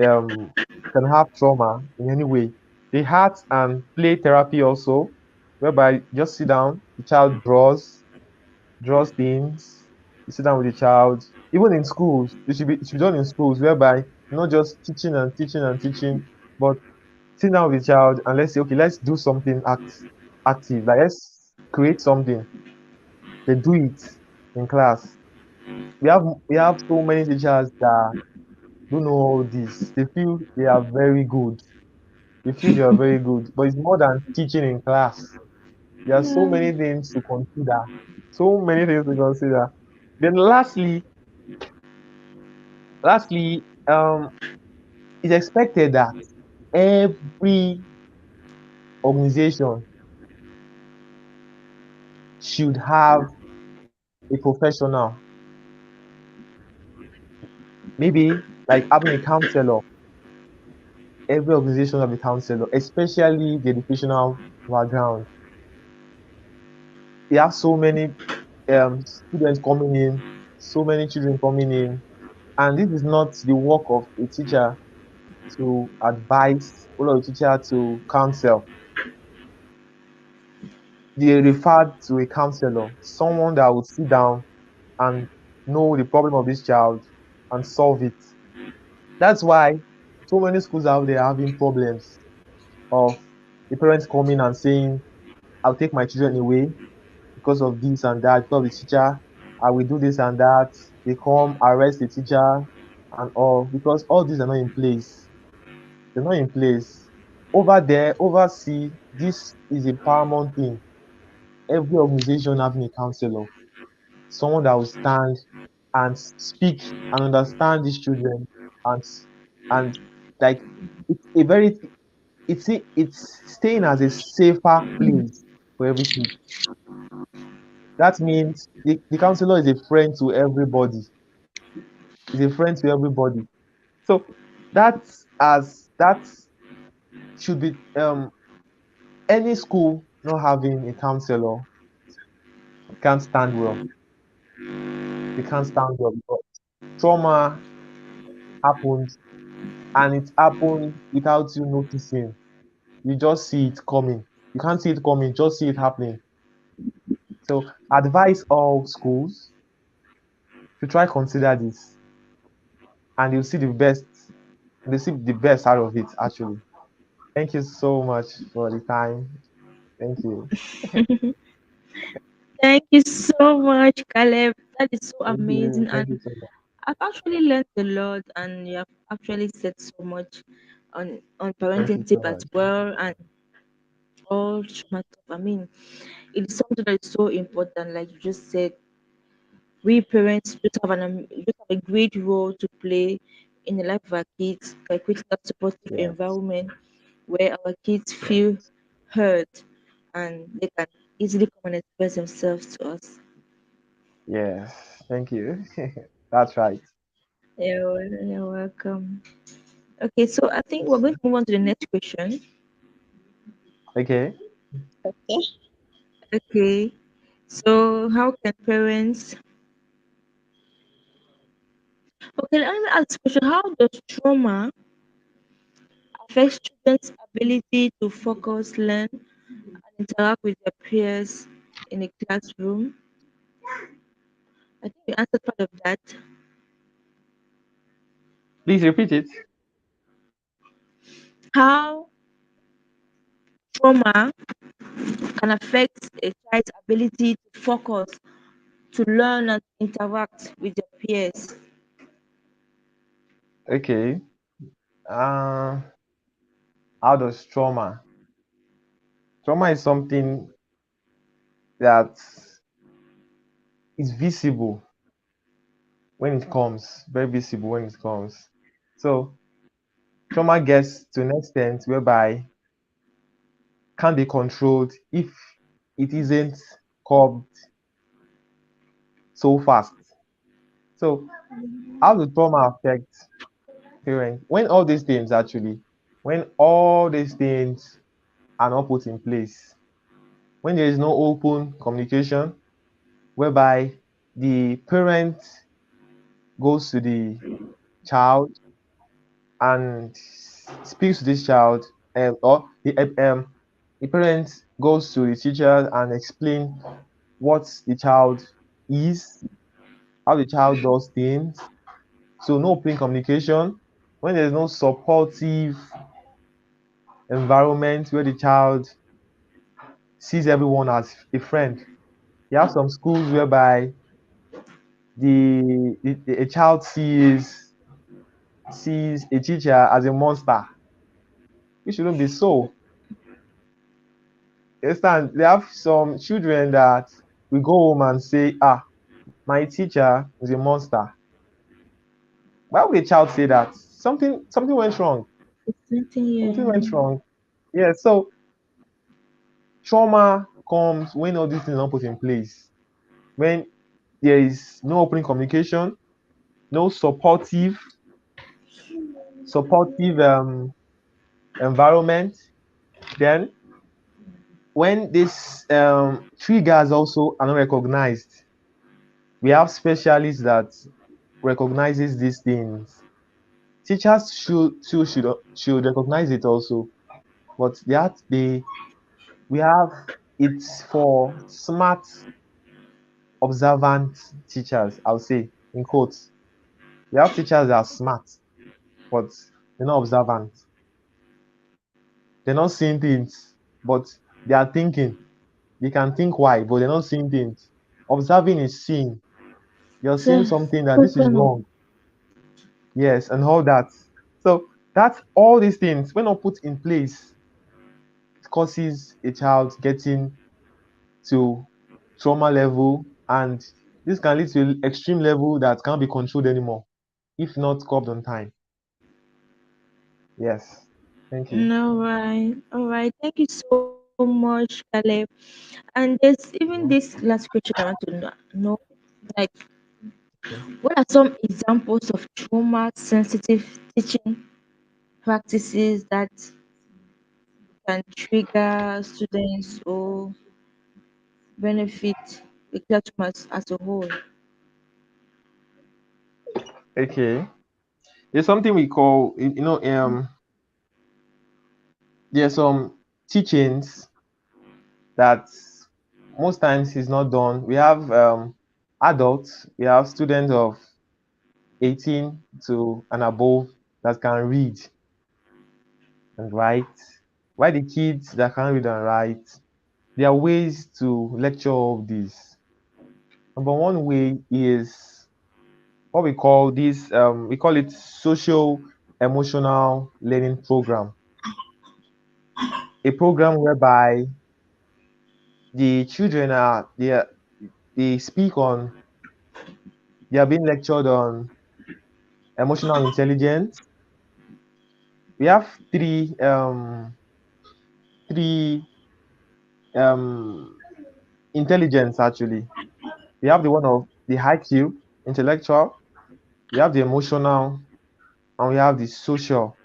um can have trauma in any way. The art and play therapy also, whereby you just sit down, the child draws things, you sit down with the child. Even in schools, it should be done in schools, whereby not just teaching and teaching and teaching, but sit down with the child and let's say, okay, let's do something active. Like let's create something. They do it in class. We have so many teachers that don't know all this. They feel they are very good. They feel they are very good. But it's more than teaching in class. There are so Yeah. many things to consider. So many things to consider. Then lastly, it's expected that every organization should have a professional, maybe like having a counselor. Every organization have a counselor, especially the educational background. They have so many students coming in, so many children coming in, and this is not the work of a teacher to advise or a teacher to counsel. They referred to a counselor, someone that would sit down and know the problem of this child and solve it. That's why so many schools out there are having problems of the parents coming and saying, I'll take my children away because of this and that, because of the teacher, I will do this and that. They come, arrest the teacher and all, because all these are not in place. They're not in place. Over there, oversee, this is a paramount thing. Every organization having a counselor, someone that will stand and speak and understand these children and and like it's a very it's staying as a safer place for every kid. That means the counselor is a friend to everybody. Is a friend to everybody. So that should be any school not having a counselor can't stand well. They can't stand well because trauma happened and it happened without you noticing. You just see it coming. You can't see it coming, just see it happening. So advise all schools to try consider this and you'll see the best they see the best out of it actually. Thank you so much for the time. Thank you. Thank you so much, Caleb. That is so Thank you. amazing, Thank and you so much. I've actually learned a lot, and you have actually said so much on Thank parenting you tip so as much. well, and all trauma stuff. I mean, it's something that is so important. Like you just said, We parents just have a great role to play in the life of our kids by creating that supportive Yes. environment where our kids feel Yes. heard and they can easily come and express themselves to us. Yes. Thank you. That's right. You're welcome. Okay, so I think we're going to move on to the next question. Okay. Okay. Okay, so how can parents? Okay, let me ask a question. How does trauma affect students' ability to focus, learn, and interact with their peers in a classroom? I think you answered part of that. Please repeat it. How trauma can affect a child's ability to focus, to learn, and interact with their peers. Okay. Uh, how does trauma? Trauma is something that is visible when it comes, very visible when it comes. So trauma gets to an extent whereby can be controlled if it isn't curbed so fast. So how do trauma affect parents? When all these things are not put in place, when there is no open communication, whereby the parent goes to the child and speaks to this child, or the parent goes to the teacher and explain what the child is, how the child does things. So no open communication. When there's no supportive environment where the child sees everyone as a friend. You have some schools whereby a child sees a teacher as a monster. It shouldn't be so. You understand? They have some children that we go home and say, ah, my teacher is a monster. Why would a child say that? Something went wrong. It's something Something here. went wrong. Yeah, so trauma comes when all these things are not put in place. When there is no open communication, no supportive environment, then when these triggers also are not recognized, we have specialists that recognizes these things. Teachers should recognize it also, but they we have it's for smart, observant teachers. I'll say in quotes, we have teachers that are smart, but they're not observant. They're not seeing things, but they are thinking. They can think why, but they're not seeing things. Observing is seeing. You're seeing So, something that this is personal. wrong. Yes, and all that. So that's all these things, when not put in place, it causes a child getting to trauma level, and this can lead to extreme level that can't be controlled anymore if not curbed on time. Yes. Thank you. All right. Thank you so much, Caleb. And there's even this Yeah. last question I want to know, like, Okay. what are some examples of trauma-sensitive teaching practices that can trigger students or benefit the classroom as a whole? Okay. There's something we call, there are some teachings that most times is not done. We have adults, we have students of 18 to and above that can read and write. Why the kids that can't read and write? There are ways to lecture all of this. Number one way is what we call it social emotional learning program. A program whereby the children they speak on They are being lectured on emotional intelligence. We have three um intelligence actually. We have the one of the IQ, intellectual, we have the emotional, and we have the social.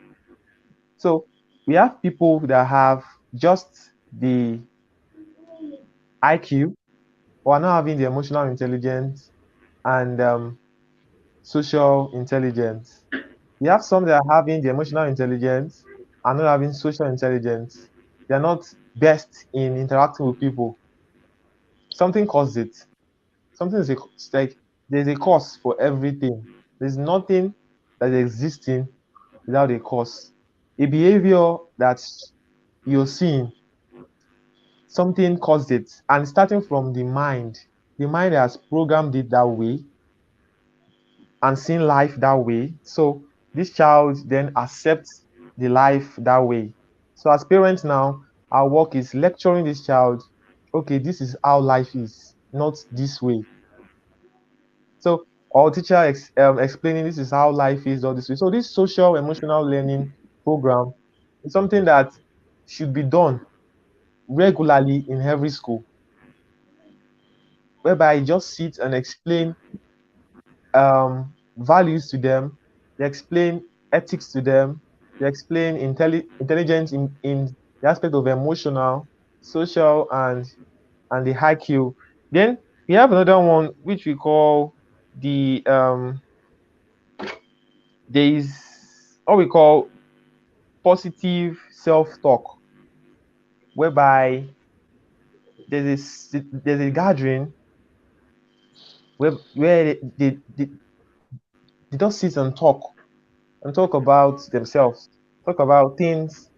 So we have people that have just the IQ, but are not having the emotional intelligence and social intelligence. We have some that are having the emotional intelligence and not having social intelligence. They are not best in interacting with people. Something caused it. Something is it's like there's a cause for everything. There's nothing that is existing without a cause. A behavior that you're seeing, something caused it. And starting from the mind has programmed it that way and seen life that way. So this child then accepts the life that way. So as parents now, our work is lecturing this child, okay, this is how life is, not this way. So our teacher explaining this is how life is, all this way. So this social emotional learning program is something that should be done regularly in every school, whereby you just sit and explain values to them, they explain ethics to them, they explain intelligence in the aspect of emotional, social, and the IQ. Then we have another one which we call the there is what we call positive self-talk, whereby there's a gathering where they just sit and talk about themselves, talk about things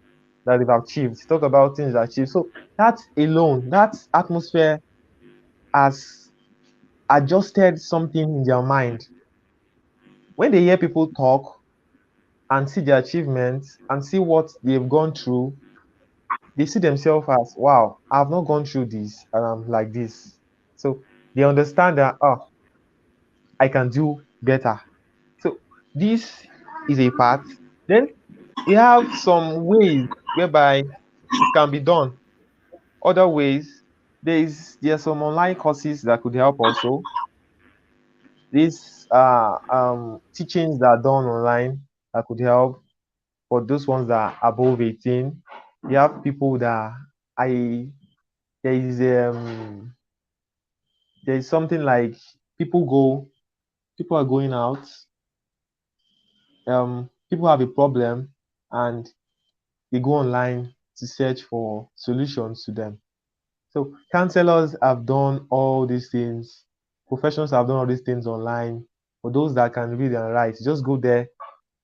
that they've achieved, talk about things they achieved. So that alone, that atmosphere has adjusted something in their mind. When they hear people talk and see their achievements and see what they've gone through, they see themselves as, wow, I've not gone through this and I'm like this. So they understand that, oh, I can do better. So this is a part. Then we have some ways whereby it can be done. Other ways, there are some online courses that could help also. These teachings that are done online that could help for those ones that are above 18. You have people that I there is there is something like people go people are going out, people have a problem and they go online to search for solutions to them. So counselors have done all these things, professionals have done all these things online. For those that can read and write, just go there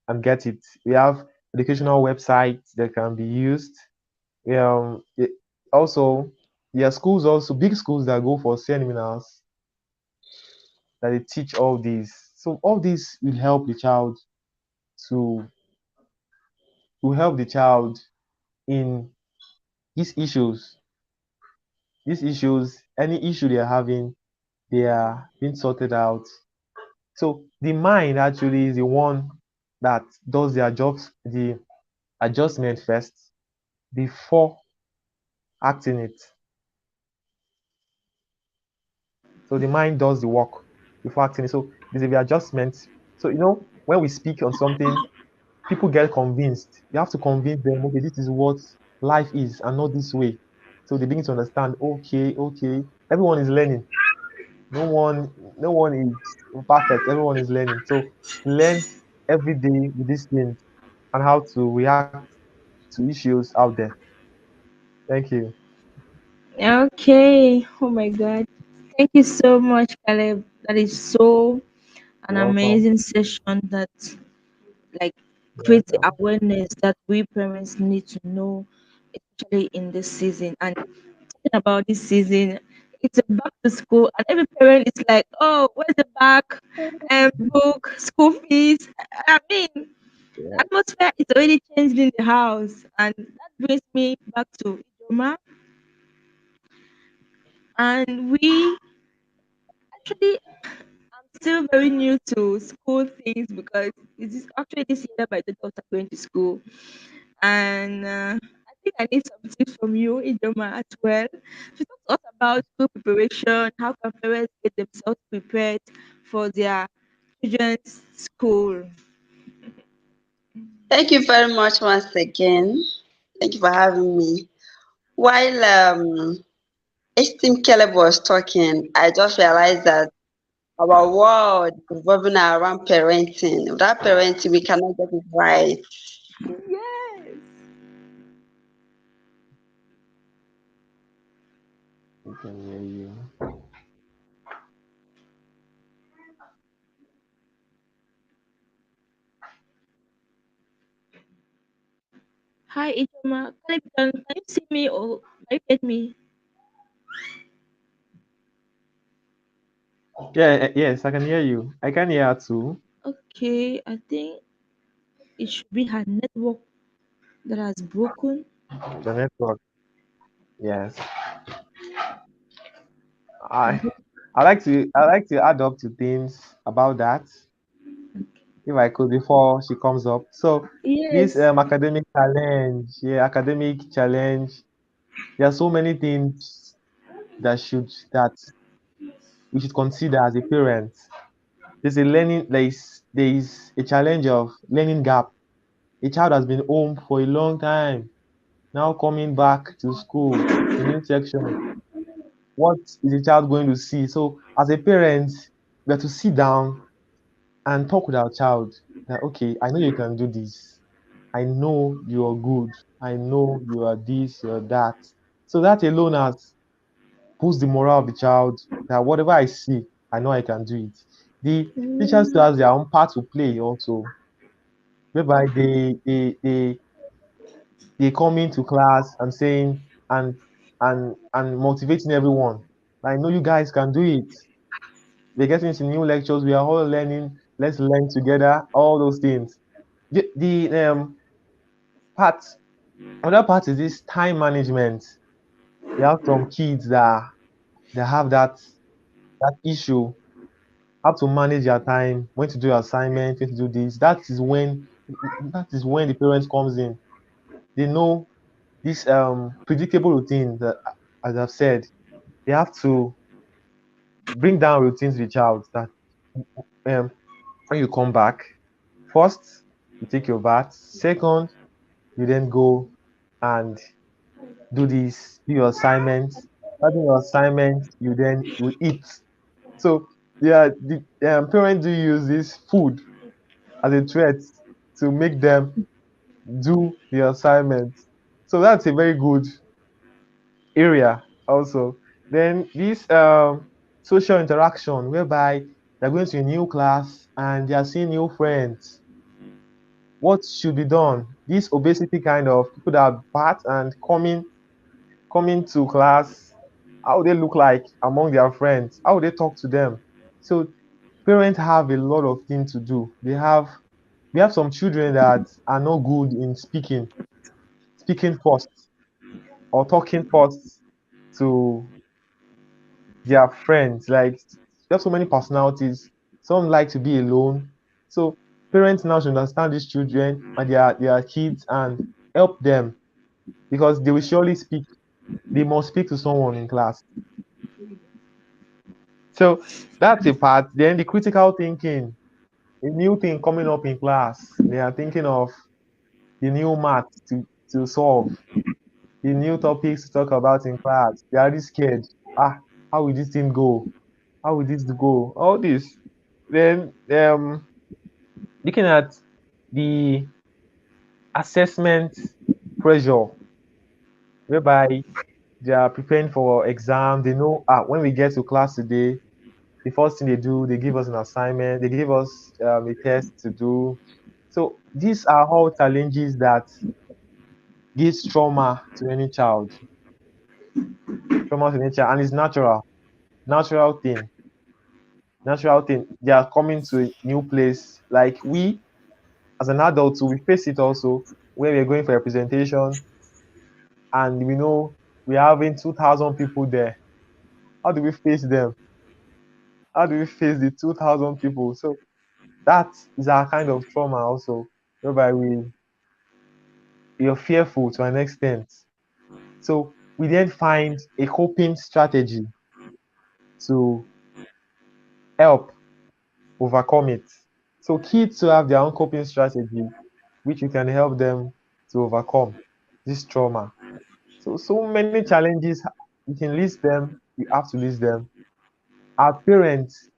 and get it. We have educational websites that can be used. Also, there are schools also, big schools that go for seminars that they teach all these. So all this will help the child to help the child in these issues. These issues, any issue they are having, they are being sorted out. So the mind actually is the one that does the adjustment first before acting it. So the mind does the work before acting it. So there's a adjustment. So when we speak on something, people get convinced. You have to convince them, okay, this is what life is and not this way. So they begin to understand, okay, okay, everyone is learning. No one, no one is perfect. Everyone is learning. So learn every day with these things and how to react to issues out there. Thank you. Okay. Oh my God. Thank you so much, Caleb. That is so an You're welcome. amazing session that like You're creates the welcome. awareness that we parents need to know, especially in this season. And talking about this season, it's a back to school, and every parent is like, "Oh, where's the back and book, school fees?" I mean, Yeah. atmosphere is already changed in the house, and that brings me back to Idoma. And we actually, still very new to school things because it is actually this year that my daughter started going to school. And I think I need some tips from you, Idoma, as well. She talked to us about school preparation, how can parents get themselves prepared for their children's school. Thank you very much once again. Thank you for having me. While Esteem Caleb was talking, I just realized that our world is revolving around parenting. Without parenting, we cannot get it right. Yes. We can hear you. Hi, Idoma. Can you see me or can you get me? Yeah, yes, I can hear you. I can hear her too. Okay, I think it should be her network that has broken. The network. Yes. I I hope. I like to add up to things about that if I could before she comes up. So this Yes. academic challenge, there are so many things that we should consider as a parent. There is a challenge of learning gap. A child has been home for a long time, now coming back to school, a new section. What is the child going to see? So as a parent, we have to sit down and talk with our child that okay, I know you can do this. I know you are good. I know you are this, you are that. So that alone has boost the morale of the child that whatever I see, I know I can do it. The teachers still Mm, has their own part to play also, whereby they come into class and saying and motivating everyone. I know you guys can do it. We're getting into new lectures. We are all learning. Let's learn together. All those things. The part another part is this time management. We have some kids that have that issue. How to manage your time, when to do your assignment, when to do this. That is when the parents comes in. They know this predictable routine that, as I've said, they have to bring down routines with the child that um, when you come back, first you take your bath, second you then go and do your assignments. After your assignment, you eat. So yeah, the parents do use this food as a threat to make them do the assignment. So that's a very good area also. Then this social interaction whereby they're going to a new class and they are seeing new friends. What should be done? This obesity kind of people that are fat and coming to class, how would they look like among their friends? How would they talk to them? So parents have a lot of things to do. We have some children that are not good in speaking first or talking first to their friends. Like they have so many personalities. Some like to be alone. So parents now should understand these children and their kids and help them because they will surely speak. They must speak to someone in class. So that's a part. Then the critical thinking, a new thing coming up in class. They are thinking of the new math to solve, the new topics to talk about in class. They are already scared. Ah, how will this thing go? How will this go? All this. Then looking at the assessment pressure, whereby they are preparing for exam. They know when we get to class today, the first thing they do, they give us an assignment, they give us a test to do. So these are all challenges that gives trauma to any child, and it's natural thing, natural thing. They are coming to a new place. Like we, as an adult, so we face it also when we're going for a presentation, and we know we're having 2,000 people there. How do we face them? How do we face the 2,000 people? So that is our kind of trauma also, whereby we are fearful to an extent. So we then find a coping strategy to help overcome it. So kids to have their own coping strategy, which you can help them to overcome this trauma. So many challenges. You can list them. You have to list them. Our parents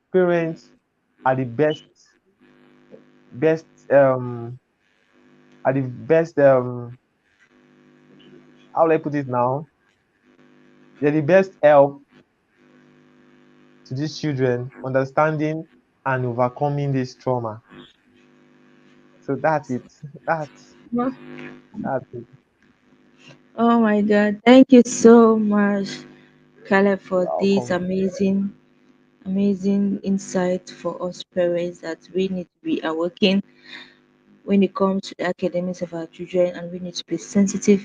are the best are the best how will I put it now? They're the best help to these children understanding and overcoming this trauma. So that's it. That's Well, that's it. oh my God. Thank you so much, Caleb, for this Welcome. amazing insight for us parents that we need to be awakened when it comes to the academics of our children, and we need to be sensitive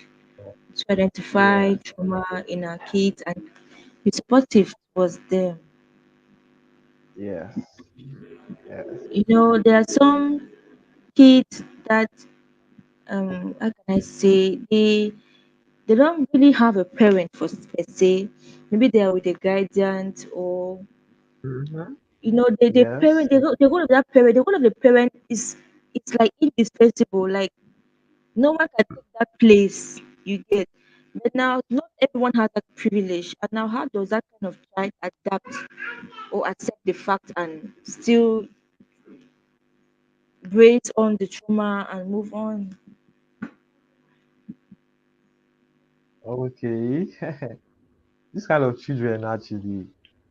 to identify Yeah. trauma in our kids and be supportive towards them. Yes. Yes. There are some kids that how can I say, they don't really have a parent for per se. Maybe they are with a guardian, or Mm-hmm. they Yes. parent, they go of that parent, the go of the parent is, it's like indispensable. Like no one can take that place you get. But now not everyone has that privilege. And now how does that kind of child adapt or accept the fact and still brace on the trauma and move on? Okay. This kind of children actually,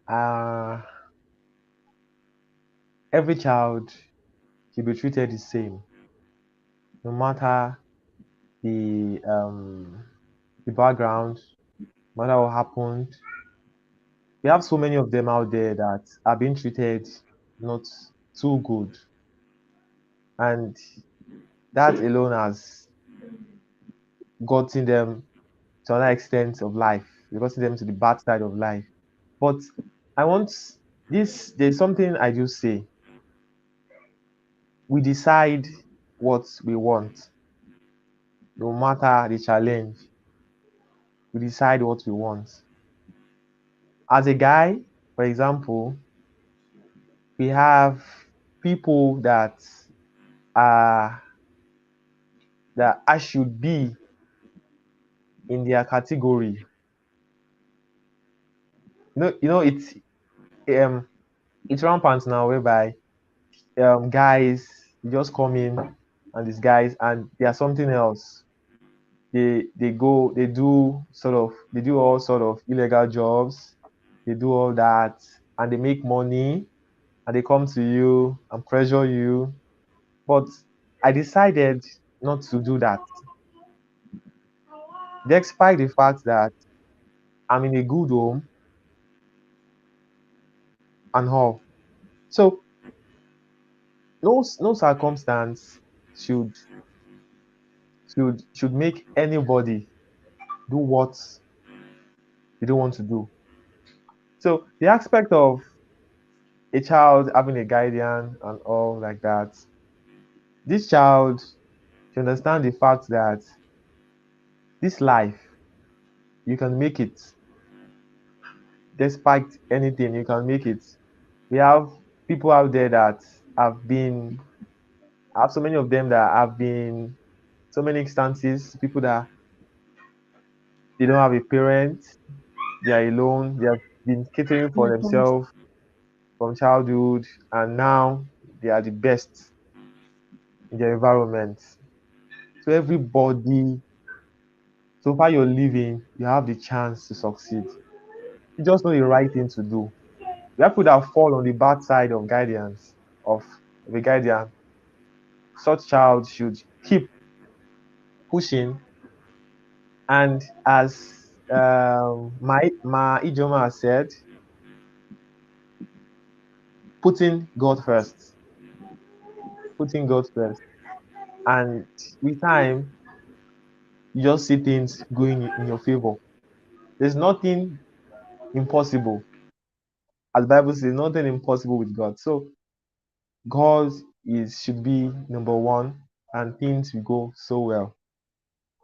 uh, every child should be treated the same, no matter the background, no matter what happened. We have so many of them out there that are being treated not too good, and that alone has gotten them to another extent of life, gotten them to the bad side of life. But I want this. There's something I do say: we decide what we want, no matter the challenge. We decide what we want. As a guy, for example, we have people are that I should be in their category. Um it's rampant now, whereby guys, you just come in, and these guys, and they are something else. They do all sort of illegal jobs. They do all that, and they make money, and they come to you and pressure you. But I decided not to do that, despite the fact that I'm in a good home and all. So no circumstance should should make anybody do what they don't want to do. So the aspect of a child having a guardian and all like that, this child should understand the fact that this life, you can make it. Despite anything, you can make it. We have people out there that have been, I have so many of them that have been, so many instances, people that they don't have a parent, they are alone, they have been catering Oh for my God. themselves from childhood, and now they are the best in their environment. So everybody, so far you're living, you have the chance to succeed. You just know the right thing to do. We have people that fall on the bad side of guidance of a guardian. Such child should keep pushing, and as my Ijoma has said, putting God first, putting God first, and with time you just see things going in your favor. There's nothing impossible as Bible says, nothing impossible with God. So God is should be number one, and things will go so well.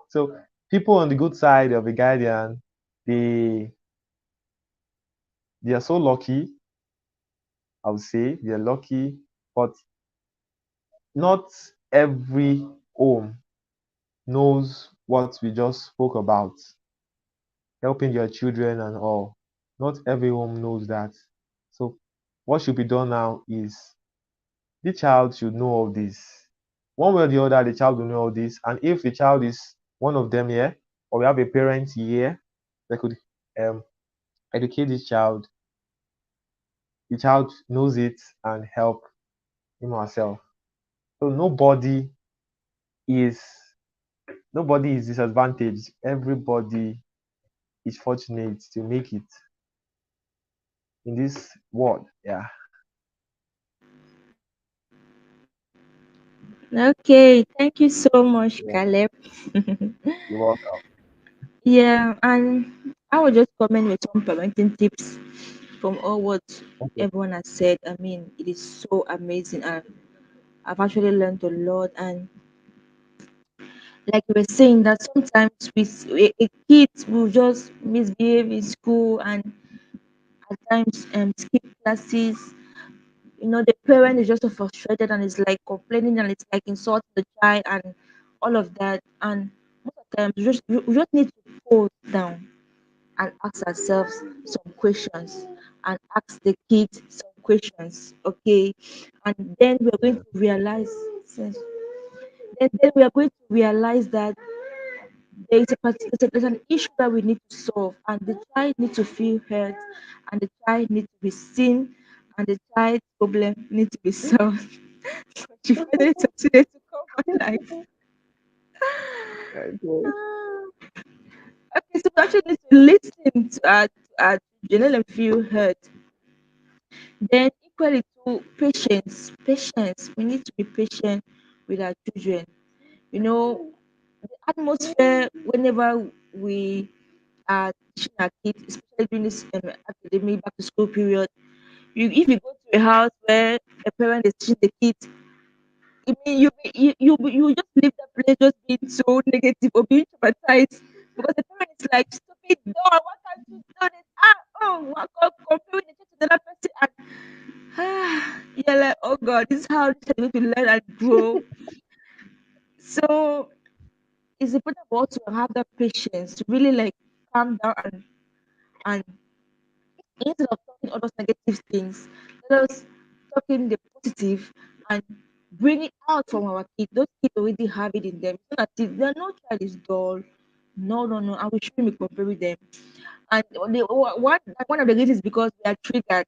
So people on the good side of a guardian, they they are so lucky. I would say they are lucky, but not every home knows what we just spoke about, helping your children and all. Not every home knows that. So what should be done now is the child should know all this. One way or the other, the child will know all this. And if the child is one of them here, or we have a parent here that could um, educate this child, the child knows it and help him or herself. So is nobody is disadvantaged. Everybody is fortunate to make it in this world. Yeah, Okay, thank you so much, yeah. Caleb. You're welcome. Yeah, and I will just comment with some parenting tips from all what Okay. everyone has said. I mean, it is so amazing, and I've actually learned a lot. And like we were saying, that sometimes a kid will just misbehave in school and at times skip classes. You know, the parent is just so frustrated and is like complaining and it's like insulting the child and all of that. And most of the times, we just need to pause down and ask ourselves some questions and ask the kids some questions, okay? And then we're going Yeah. to realize, then we are going to realize that there's an issue that we need to solve, and the child needs to feel heard, and the child needs to be seen, and the child's problem needs to be solved. She finally succeeded to come alive. Okay. Okay, so we actually need to listen to our children and feel heard. Then equally to patience, patience. We need to be patient with our children. You know, the atmosphere whenever we are teaching our kids, especially during this academic back to school period. If you go to a house where a parent is teaching the kids, I mean, you just leave that place just being so negative or being traumatized because the parent is like, stupid dog, why can't you do this? Ah, oh, I can't compare with the other person. And you're like, oh God, this is how this is going to learn and grow. So it's important for us to have that patience to really like calm down and instead of talking all those negative things, let us talking the positive and bring it out from our kids. Those kids already have it in them. It's not that they're no child is dull. No, no, no. I will show me compare with them. And one of the reasons is because we are triggered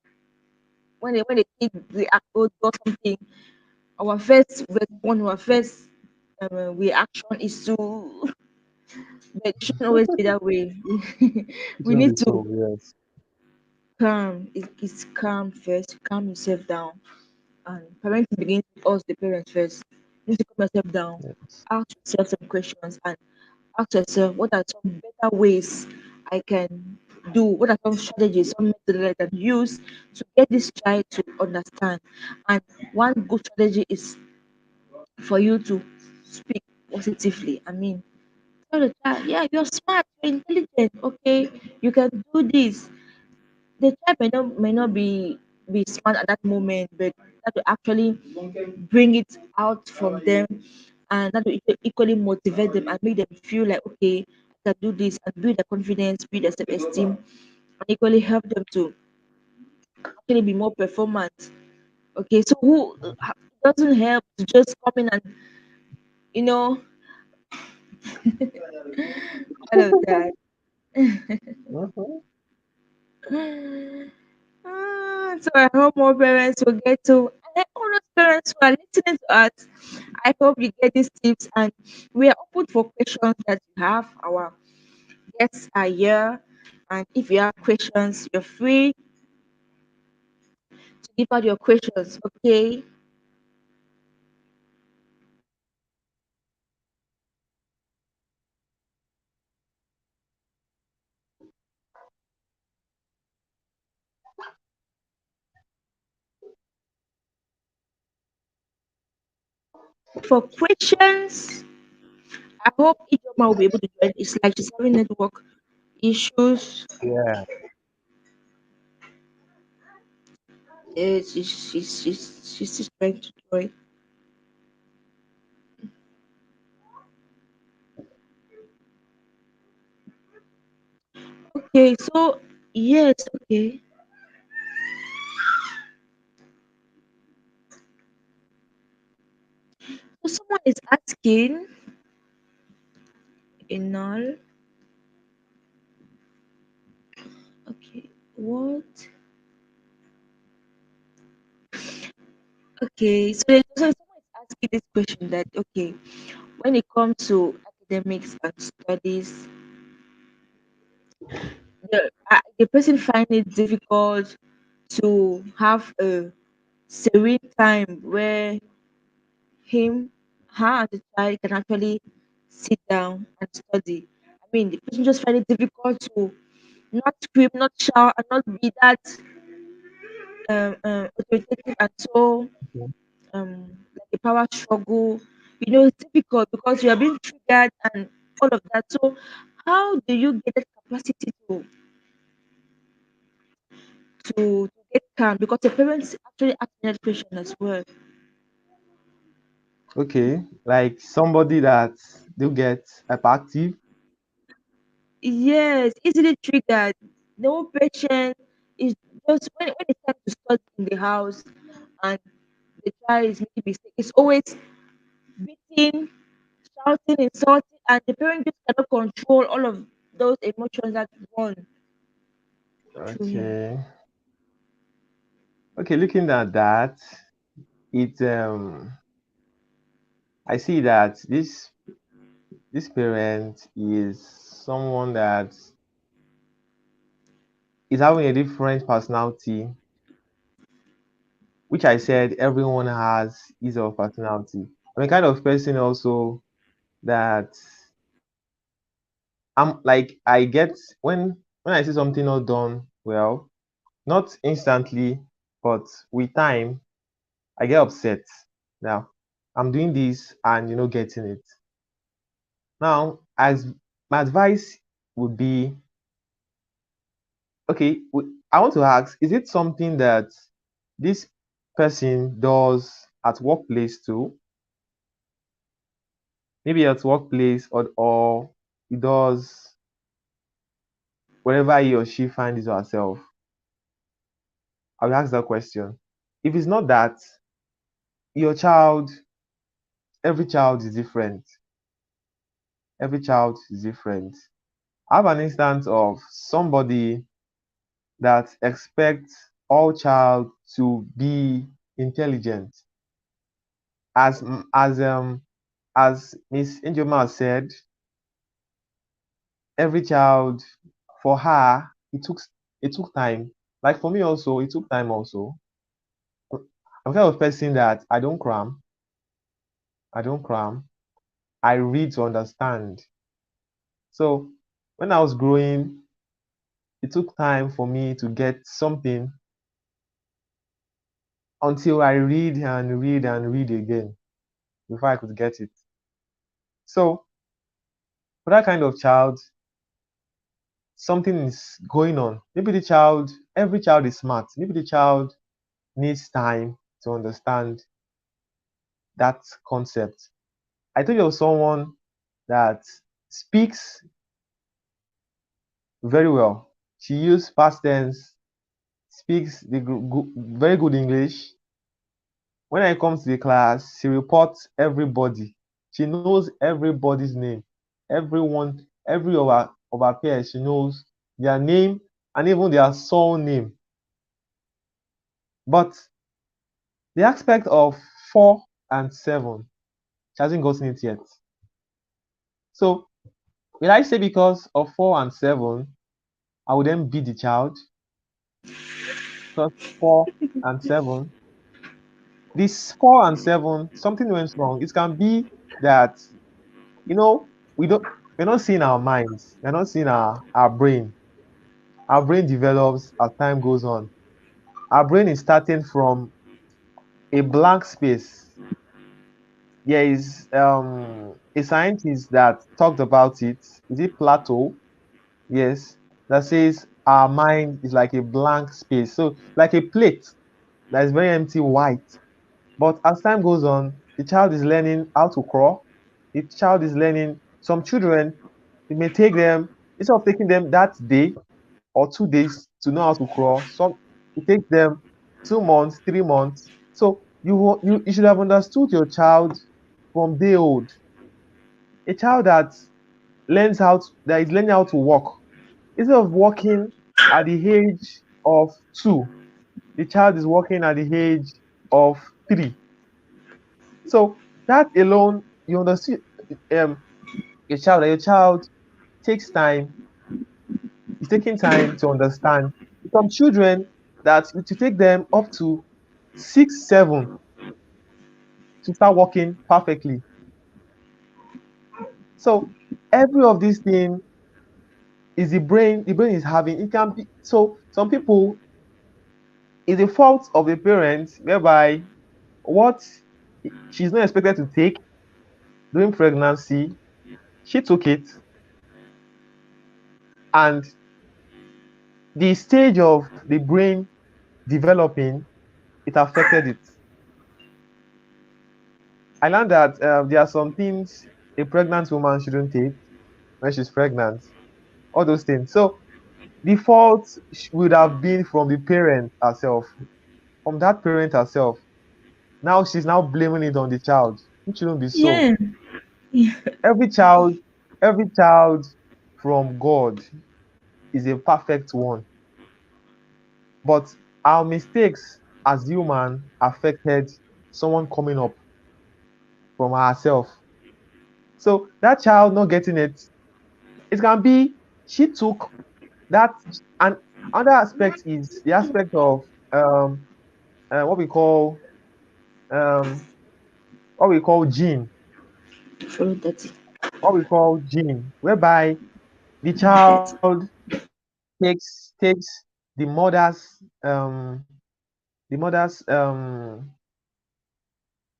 when the kid react or do something. Our first response, our first reaction is to, but it shouldn't always be that way. It We will need be to so. Yes. calm. It's calm first. Calm yourself down. And parenting begins with us, the parents first. You need to calm yourself down. Yes. Ask yourself some questions and ask yourself what are some better ways I can do, what are some strategies, some methods that I can use to get this child to understand. And one good strategy is for you to speak positively. I mean, tell the child, yeah, you're smart, you're intelligent, okay, you can do this. The child may not be smart at that moment, but that will actually bring it out from them, and that will equally motivate them and make them feel like, okay, I can do this, and build their confidence, build their self-esteem, and equally help them to actually be more performant. Okay, so who doesn't help to just come in and you know all of that. Mhm. So I hope more parents will get to, and all those parents who are listening to us, I hope you get these tips, and we are open for questions that you have. Our guests are here, and if you have questions, you're free to give out your questions. Okay. For questions, I hope Ijoma will be able to join. It's like she's having network issues. Yeah. She's still trying to join. Okay, so yes, okay. So someone is asking in all. Okay, what? Okay, so someone is asking this question that okay, when it comes to academics and studies, the person find it difficult to have a serene time where him, her, as a child can actually sit down and study. I mean, the person just find it difficult to not scream, not shout, and not be that authoritative and so Okay. like a power struggle. You know, it's difficult because you are being triggered and all of that. So, how do you get that capacity to get calm? Because your parents actually ask me that question as well. Okay. Like somebody that do get hyperactive. Yes, easily triggered. No patience. It's just when it's time to study in the house and the child is making mistake, it's always beating, shouting, insulting, and the parent just cannot control all of those emotions that run through him. Okay. Okay, looking at that, it I see that this parent is someone that is having a different personality, which I said everyone has his or her personality. I'm a kind of person also that I'm like I get when I see something not done well, not instantly, but with time, I get upset. Now, I'm doing this and you're not getting it. Now, as my advice would be, okay, I want to ask, is it something that this person does at workplace too? Maybe at workplace or he does wherever he or she finds herself. I will ask that question. If it's not that, your child, every child is different. Every child is different. I have an instance of somebody that expects all child to be intelligent. As as Miss Injoma said, every child for her it took time. Like for me also, it took time also. I'm kind of person that I don't cram. I don't cram. I read to understand. So when I was growing, it took time for me to get something until I read and read and read again before I could get it. So for that kind of child, something is going on. Maybe every child is smart. Maybe the child needs time to understand that concept. I told you of someone that speaks very well. She used past tense, speaks very good English. When I come to the class, she reports everybody. She knows everybody's name. Every of our peers, she knows their name and even their surname. But the aspect of 4 and 7, she hasn't gotten it yet. So will I say because of 4 and 7, I will then beat the child? Because 4 and 7, this 4 and 7, something went wrong. It can be that you know we're not seeing our minds, we're not seeing our brain. Our brain develops as time goes on. Our brain is starting from a blank space. there is a scientist that talked about it. Is it Plato? Yes, that says our mind is like a blank space. So like a plate that is very empty white. But as time goes on, the child is learning how to crawl. The child is learning. Some children, it may take them, instead of taking them that day or 2 days to know how to crawl, some it takes them 2 months, 3 months. So you should have understood your child from day old. A child that is learning how to walk, instead of walking at the age of 2, the child is walking at the age of 3. So that alone, you understand, um your child takes time, is taking time to understand. Some children that it will take them up to 6, 7 to start walking perfectly. So every of these things is the brain is having. It can be so some people, it's the fault of the parents whereby what she's not expected to take during pregnancy, she took it, and the stage of the brain developing, it affected it. I learned that there are some things a pregnant woman shouldn't take when she's pregnant, all those things. So the fault would have been from the parent herself, from that parent herself. Now she's now blaming it on the child. It shouldn't be so. Yeah. Yeah. Every child, every child from God is a perfect one. But our mistakes as human affected someone coming up from herself. So that child not getting it, it can be she took that. And another aspect is the aspect of um what we call um gene, Follow dirty. whereby the Dirty. child takes the mother's the mother's how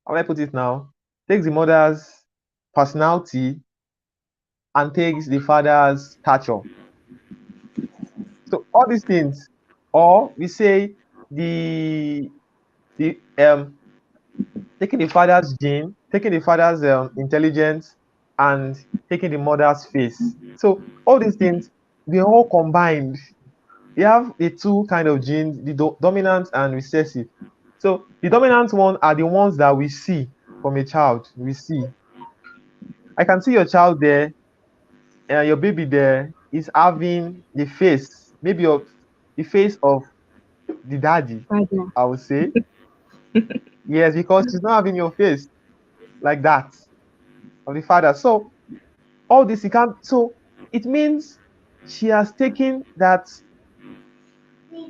do I put it now? Takes the mother's personality and takes the father's stature. So all these things, or we say the the taking the father's gene, taking the father's intelligence, and taking the mother's face. So all these things, they all combined. You have the two kind of genes, the dominant and recessive. So the dominant one are the ones that we see from a child. We see. I can see your child there, your baby there is having the face, maybe of the face of the daddy, Father. I would say. Yes, because she's not having your face like that of the father. So all this you can't, so it means she has taken that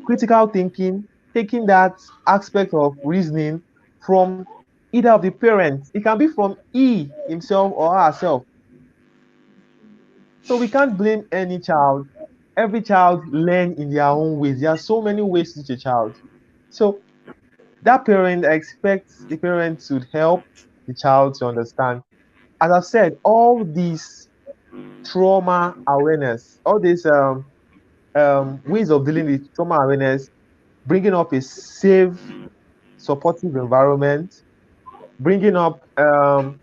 critical thinking, taking that aspect of reasoning from either of the parents. It can be from he himself or herself. So we can't blame any child. Every child learn in their own ways. There are so many ways to teach a child. So that parent expects the parent to help the child to understand. As I've said, all these trauma awareness, all these ways of dealing with trauma awareness, bringing up a safe, supportive environment, bringing up um,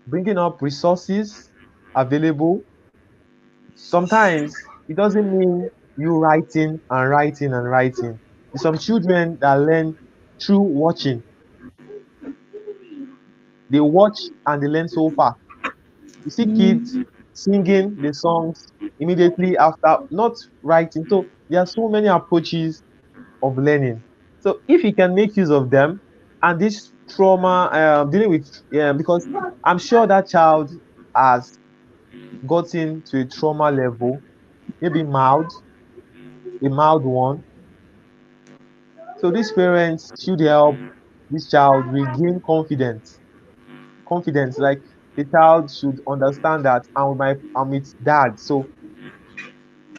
bringing up resources available. Sometimes it doesn't mean you writing and writing and writing. There's some children that learn through watching. They watch and they learn so fast. You see kids Mm. singing the songs immediately after, not writing. So there are so many approaches of learning. So if you can make use of them, and this trauma dealing with, because I'm sure that child has gotten to a trauma level, maybe mild, a mild one. So these parents should help this child regain confidence. Confidence, like the child should understand that I'm with dad. So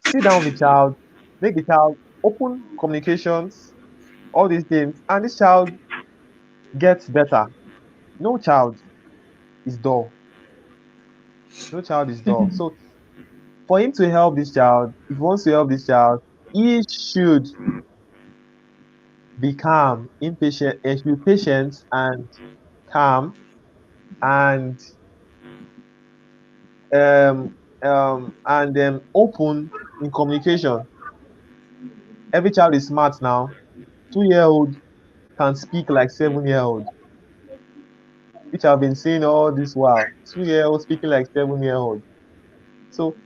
sit down with the child, make the child open communications, all these things, and this child gets better. No child. is dull. No child is dull. So for him to help this child, if he wants to help this child, he should be calm, impatient, he should be patient and calm and um open in communication. Every child is smart now. 2-year old can speak like 7-year old, which I've been saying all this while. 2-year old speaking like 7-year old. So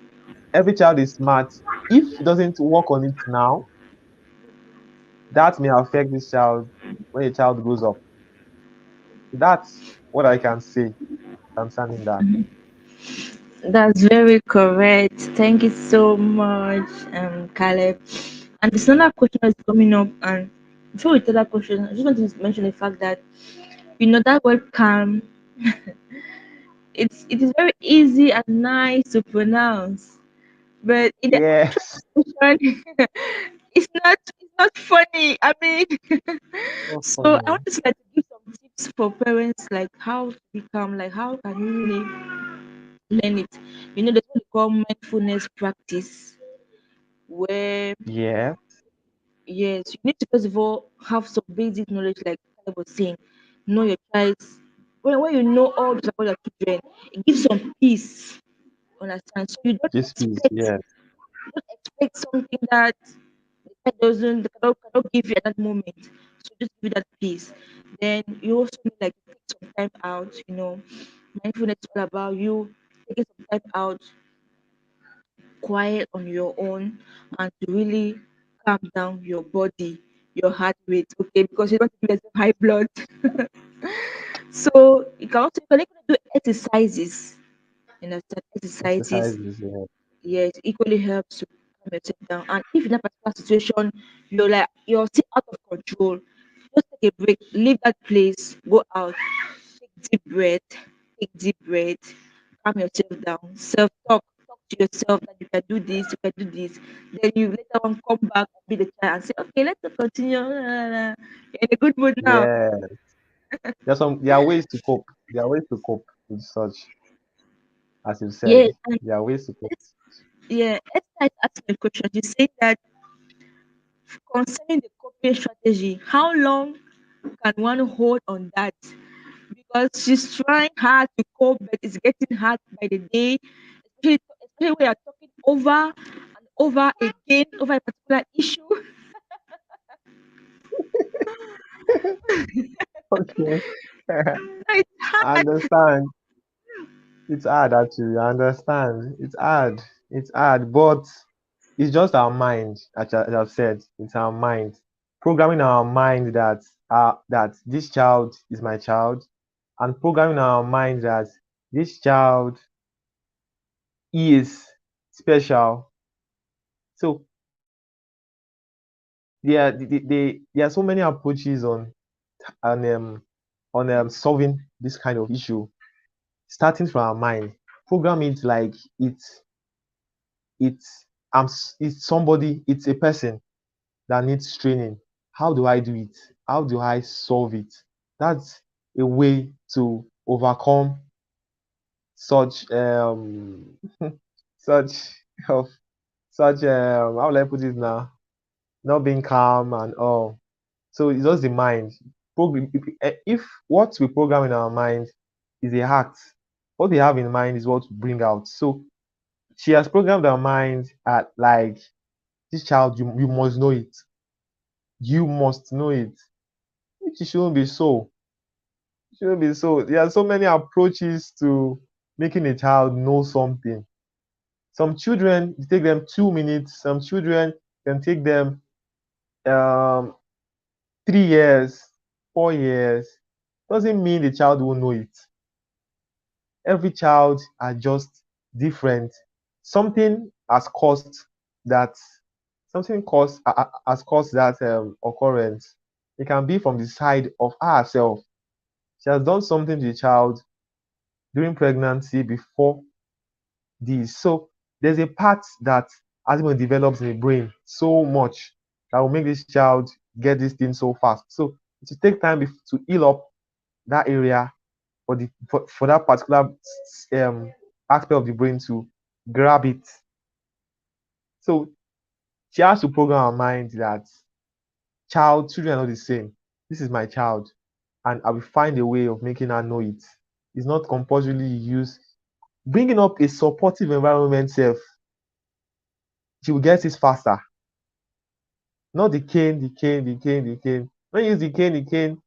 every child is smart. If he doesn't work on it now, that may affect this child when the child grows up. That's what I can say concerning that. That's very correct. Thank you so much, Caleb. And this another question is coming up. And before we take that question, I just want to mention the fact that that word calm, it is very easy and nice to pronounce, but in the Yes. actual it's not funny. I mean, So so I funny. want to like to give some tips for parents, like how to become, like how can you really learn it. There's what we call mindfulness practice, where Yeah. yes, you need to first of all have some basic knowledge, like I was saying, know your child's. When you know all this about your children, it gives some peace. Understand? So you don't This piece. expect Yeah. something that cannot give you at that moment. So just give you that peace. Then you also need like to take some time out. Mindfulness is all about you taking some time out, quiet on your own, and to really calm down your body, your heart rate, okay, because you don't want to give yourself high blood. So you can even do exercises. Understand? Exercises, Exercises. Yeah. yes, equally helps to calm yourself down. And if in that particular situation you're still out of control, just take a break, leave that place, go out, take deep breath, calm yourself down, self talk to yourself that you can do this, you can do this. Then you later on come back and be the child and say, okay, let's continue. You're in a good mood now. Yeah. There are ways to cope. There are ways to cope with such, as you said. Yeah, and There are ways to cope. yeah, let's start asking a question. You say that concerning the coping strategy, how long can one hold on that? Because she's trying hard to cope, but it's getting hard by the day, especially when you're talking over and over again over a particular issue. Okay. It's I hard. understand. It's hard actually. I understand. It's hard. It's hard, but it's just our mind, as I've said. It's our mind. Programming our mind that this child is my child, and programming our mind that this child is special. So there are so many approaches on um solving this kind of issue, starting from our mind. Program it like it's it's somebody, it's a person that needs training. How do I do it? How do I solve it? That's a way to overcome such such of such how will I put it now? Not being calm and all. So it's just the mind. If what we program in our mind is a act, what they have in mind is what we bring out. So she has programmed her mind at like this child, you must know it. You must know it. Which shouldn't be so. Shouldn't be so. There are so many approaches to making a child know something. Some children it take them 2 minutes. Some children can take them um 3 years, 4 years. Doesn't mean the child will know it. Every child are just different. Something has caused that has caused that occurrence. It can be from the side of herself. She has done something to the child during pregnancy before this. So there's a part that has been develops in the brain so much that will make this child get this thing so fast. So it will take time to heal up that area for that particular aspect of the brain to grab it. So she has to program her mind that children are not the same. This is my child, and I will find a way of making her know it. It's not compulsorily used. Bringing up a supportive environment self, she will get it faster. Not the cane, the cane, the cane, the cane. When you use the cane,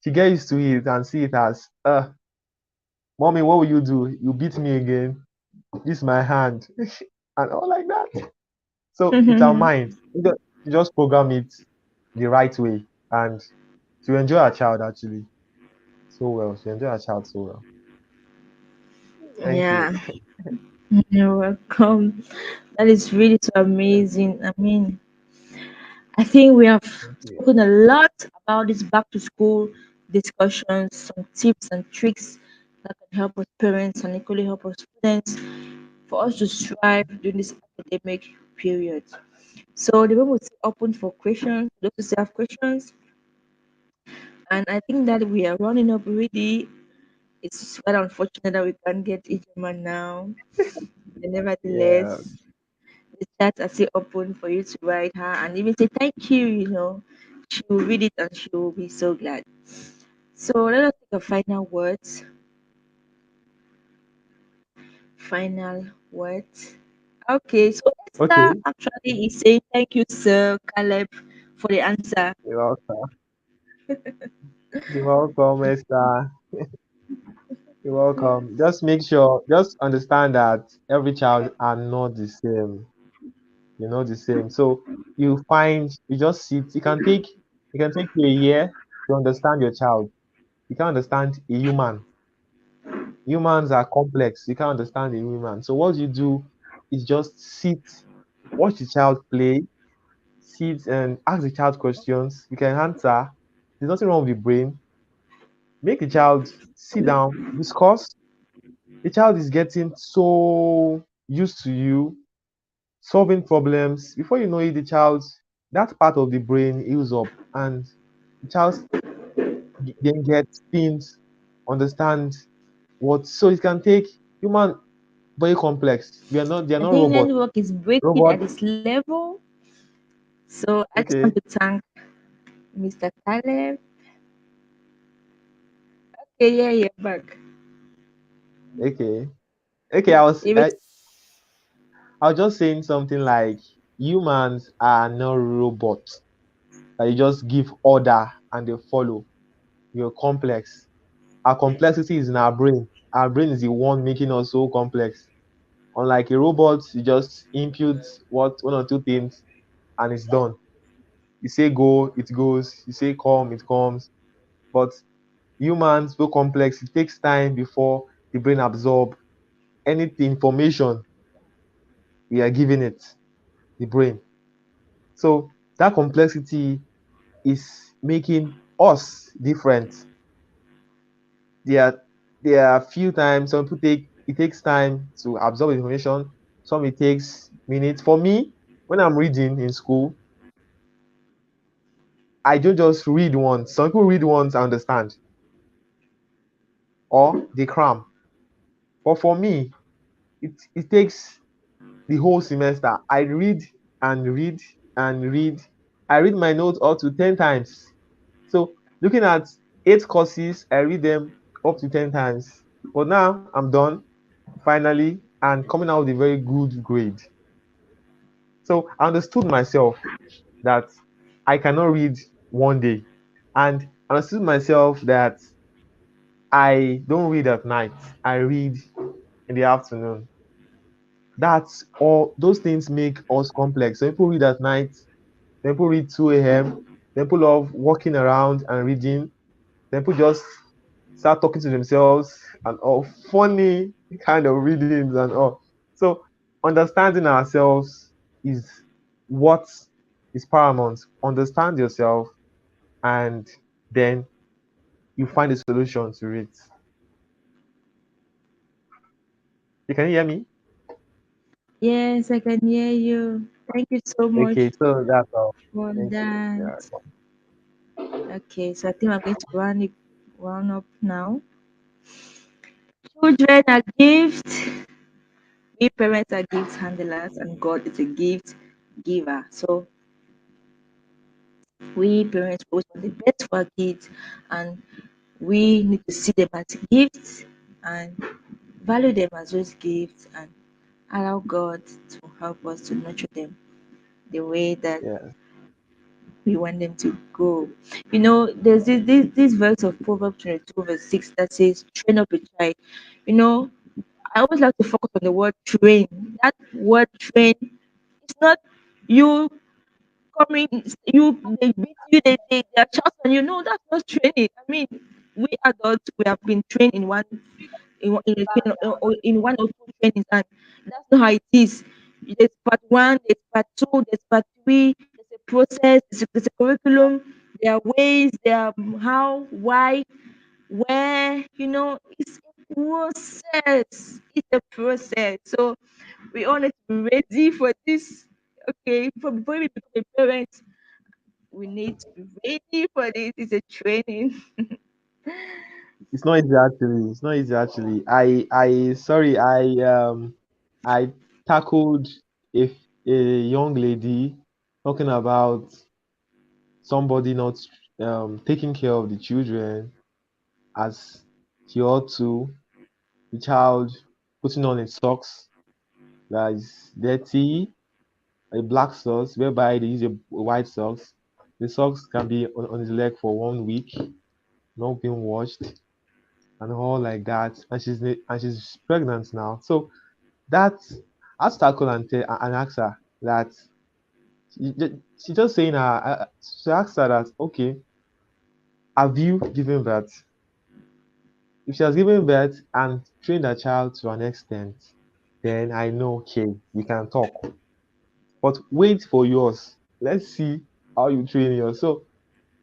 she get used to it and see it as, mommy, what will you do? You beat me again. This is my hand, and all like that. So it's our mind. You just program it the right way, and to enjoy our child actually so well. To enjoy our child so well. Thank you. Yeah, you're welcome. That is really so amazing. I mean, I think we have Thank you. spoken a lot about this back to school discussions, some tips and tricks that can help us parents and equally help us students for us to strive during this academic period. So the room is open for questions. Those who still have questions, and I think that we are running up already. It's quite unfortunate that we can't get each one now. But Yeah. nevertheless, the chat are still open for you to write her and even say thank you. She will read it and she will be so glad. So let us take a final words. Final words. Okay, so Esther Okay. actually is saying thank you, Sir Caleb, for the answer. You're welcome. You're welcome, Esther. You're welcome. Just make sure, just understand that every child are not the same. You're not the same. So you just sit. It can take you a year to understand your child. You can't understand a human. Humans are complex. You can't understand a human. So what you do is just sit, watch the child play, sit and ask the child questions. You can answer. There's nothing wrong with the brain. Make the child sit down, discuss. The child is getting so used to you solving problems. Before you know it, the child, that part of the brain heals up and the child then gets things, understand what. So it can take human very complex. They are I not think robots. network is breaking at Robots, this level. So I just want okay, to thank Mr. Caleb. Okay, yeah, you're back. okay, okay. Even I was just saying something like humans are not robots that you just give order and they follow. You're complex. Our complexity is in our brain. Our brain is the one making us so complex. Unlike a robot, you just input what one or two things and it's done. You say go, it goes. You say come, it comes. But humans so complex. It takes time before the brain absorb any information we are giving it, the brain. So that complexity is making us different. There are there are few times some people take it takes time to absorb information. Some it takes minutes. For me, when I'm reading in school, I don't just read once. Some people read once, I understand, or they cram. But for me, it takes the whole semester. I read and read and read. I read my notes up to 10 times. So looking at 8 courses, I read them up to 10 times. But now I'm done finally and coming out with a very good grade. So I understood myself that I cannot read one day. And I understood myself that I don't read at night. I read in the afternoon. That's all. Those things make us complex. Some people read at night. Some people read 2 a.m. Some people love walking around and reading. Some people just start talking to themselves and all funny kind of readings and all. So understanding ourselves is what is paramount. Understand yourself and then you find a solution to it. You can hear me? yes, I can hear you. Thank you so Okay, much so that's all. for Thank you. Yeah. that. Okay, so I think I'm going to run up now. Children are gifts. We parents are gift handlers, and God is a gift giver. So we parents always want the best for our kids, and we need to see them as gifts and value them as those gifts, and allow God to help us to nurture them the way that Yes. we want them to go. There's this verse of Proverbs 22, verse 6 that says, train up a child. You know, I always like to focus on the word train. That word train, it's not you coming, they beat you, they are shouting on you. No, that's not training. I mean, we adults, we have been trained in one or two trainings, and that's not how it is. There's part one, there's part two, there's part three. There's a process, there's a curriculum. There are ways, there are how, why, where. It's a process. It's a process. So we all need to be ready for this. Okay, before we become a parent, we need to be ready for this. It's a training. It's not easy actually. It's not easy actually. Sorry, I tackled if a young lady talking about somebody not taking care of the children as he ought to, the child putting on its socks that is dirty, a black socks, whereby they use a white socks. The socks can be on his leg for 1 week, not being washed, and all like that. And she's pregnant now. So that I had to tackle and ask her that she just saying she asked her that, okay, have you given birth? If she has given birth and trained her child to an extent, then I know, okay, we can talk. But wait for yours. Let's see how you train yours. So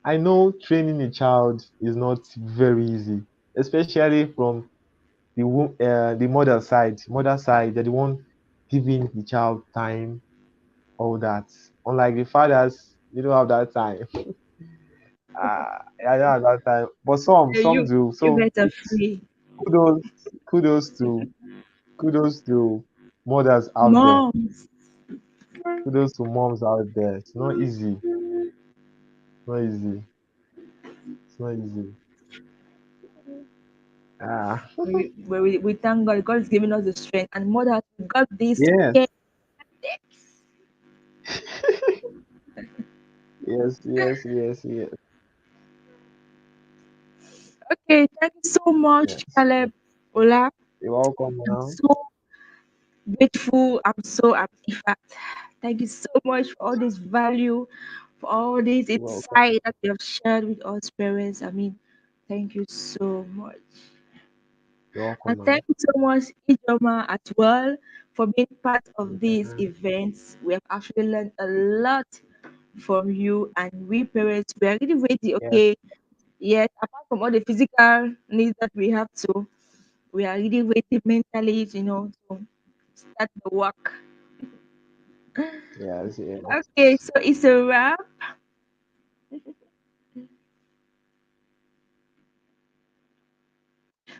I know training a child is not very easy, especially from the mother side. Mother side, they're the one giving the child time, all that. Unlike the fathers, you don't have that time. I don't have that time. But some you do. you So guys are free. kudos, kudos to kudos to mothers out there. Moms. Kudos to moms out there. It's not easy. It's not easy. It's not easy. Ah, We thank God. God is giving us the strength, and mothers, we got this to yes, care. yes, yes, yes, yes, Okay, thank you so much, yes. Caleb. Ola, You're welcome I'm now. so grateful. I'm so happy. In fact, thank you so much for all this value, for all this You're welcome. insight that you have shared with us parents. I mean, thank you so much. You're And welcome thank now. you so much, Ijoma, as well, for being part of these Yeah, events. We have actually learned a lot from you, and we parents, we are really ready. yeah, Okay, yes, apart from all the physical needs that we have to, we are really ready mentally, to start the work. yes, yes. Okay, so it's a wrap.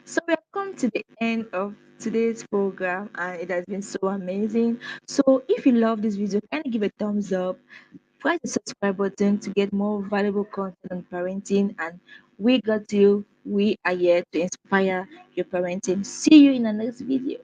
So we have come to the end of today's program, and it has been so amazing. So if you love this video, kindly give a thumbs up, press the subscribe button to get more valuable content on parenting. And we got you. We are here to inspire your parenting. See you in the next video.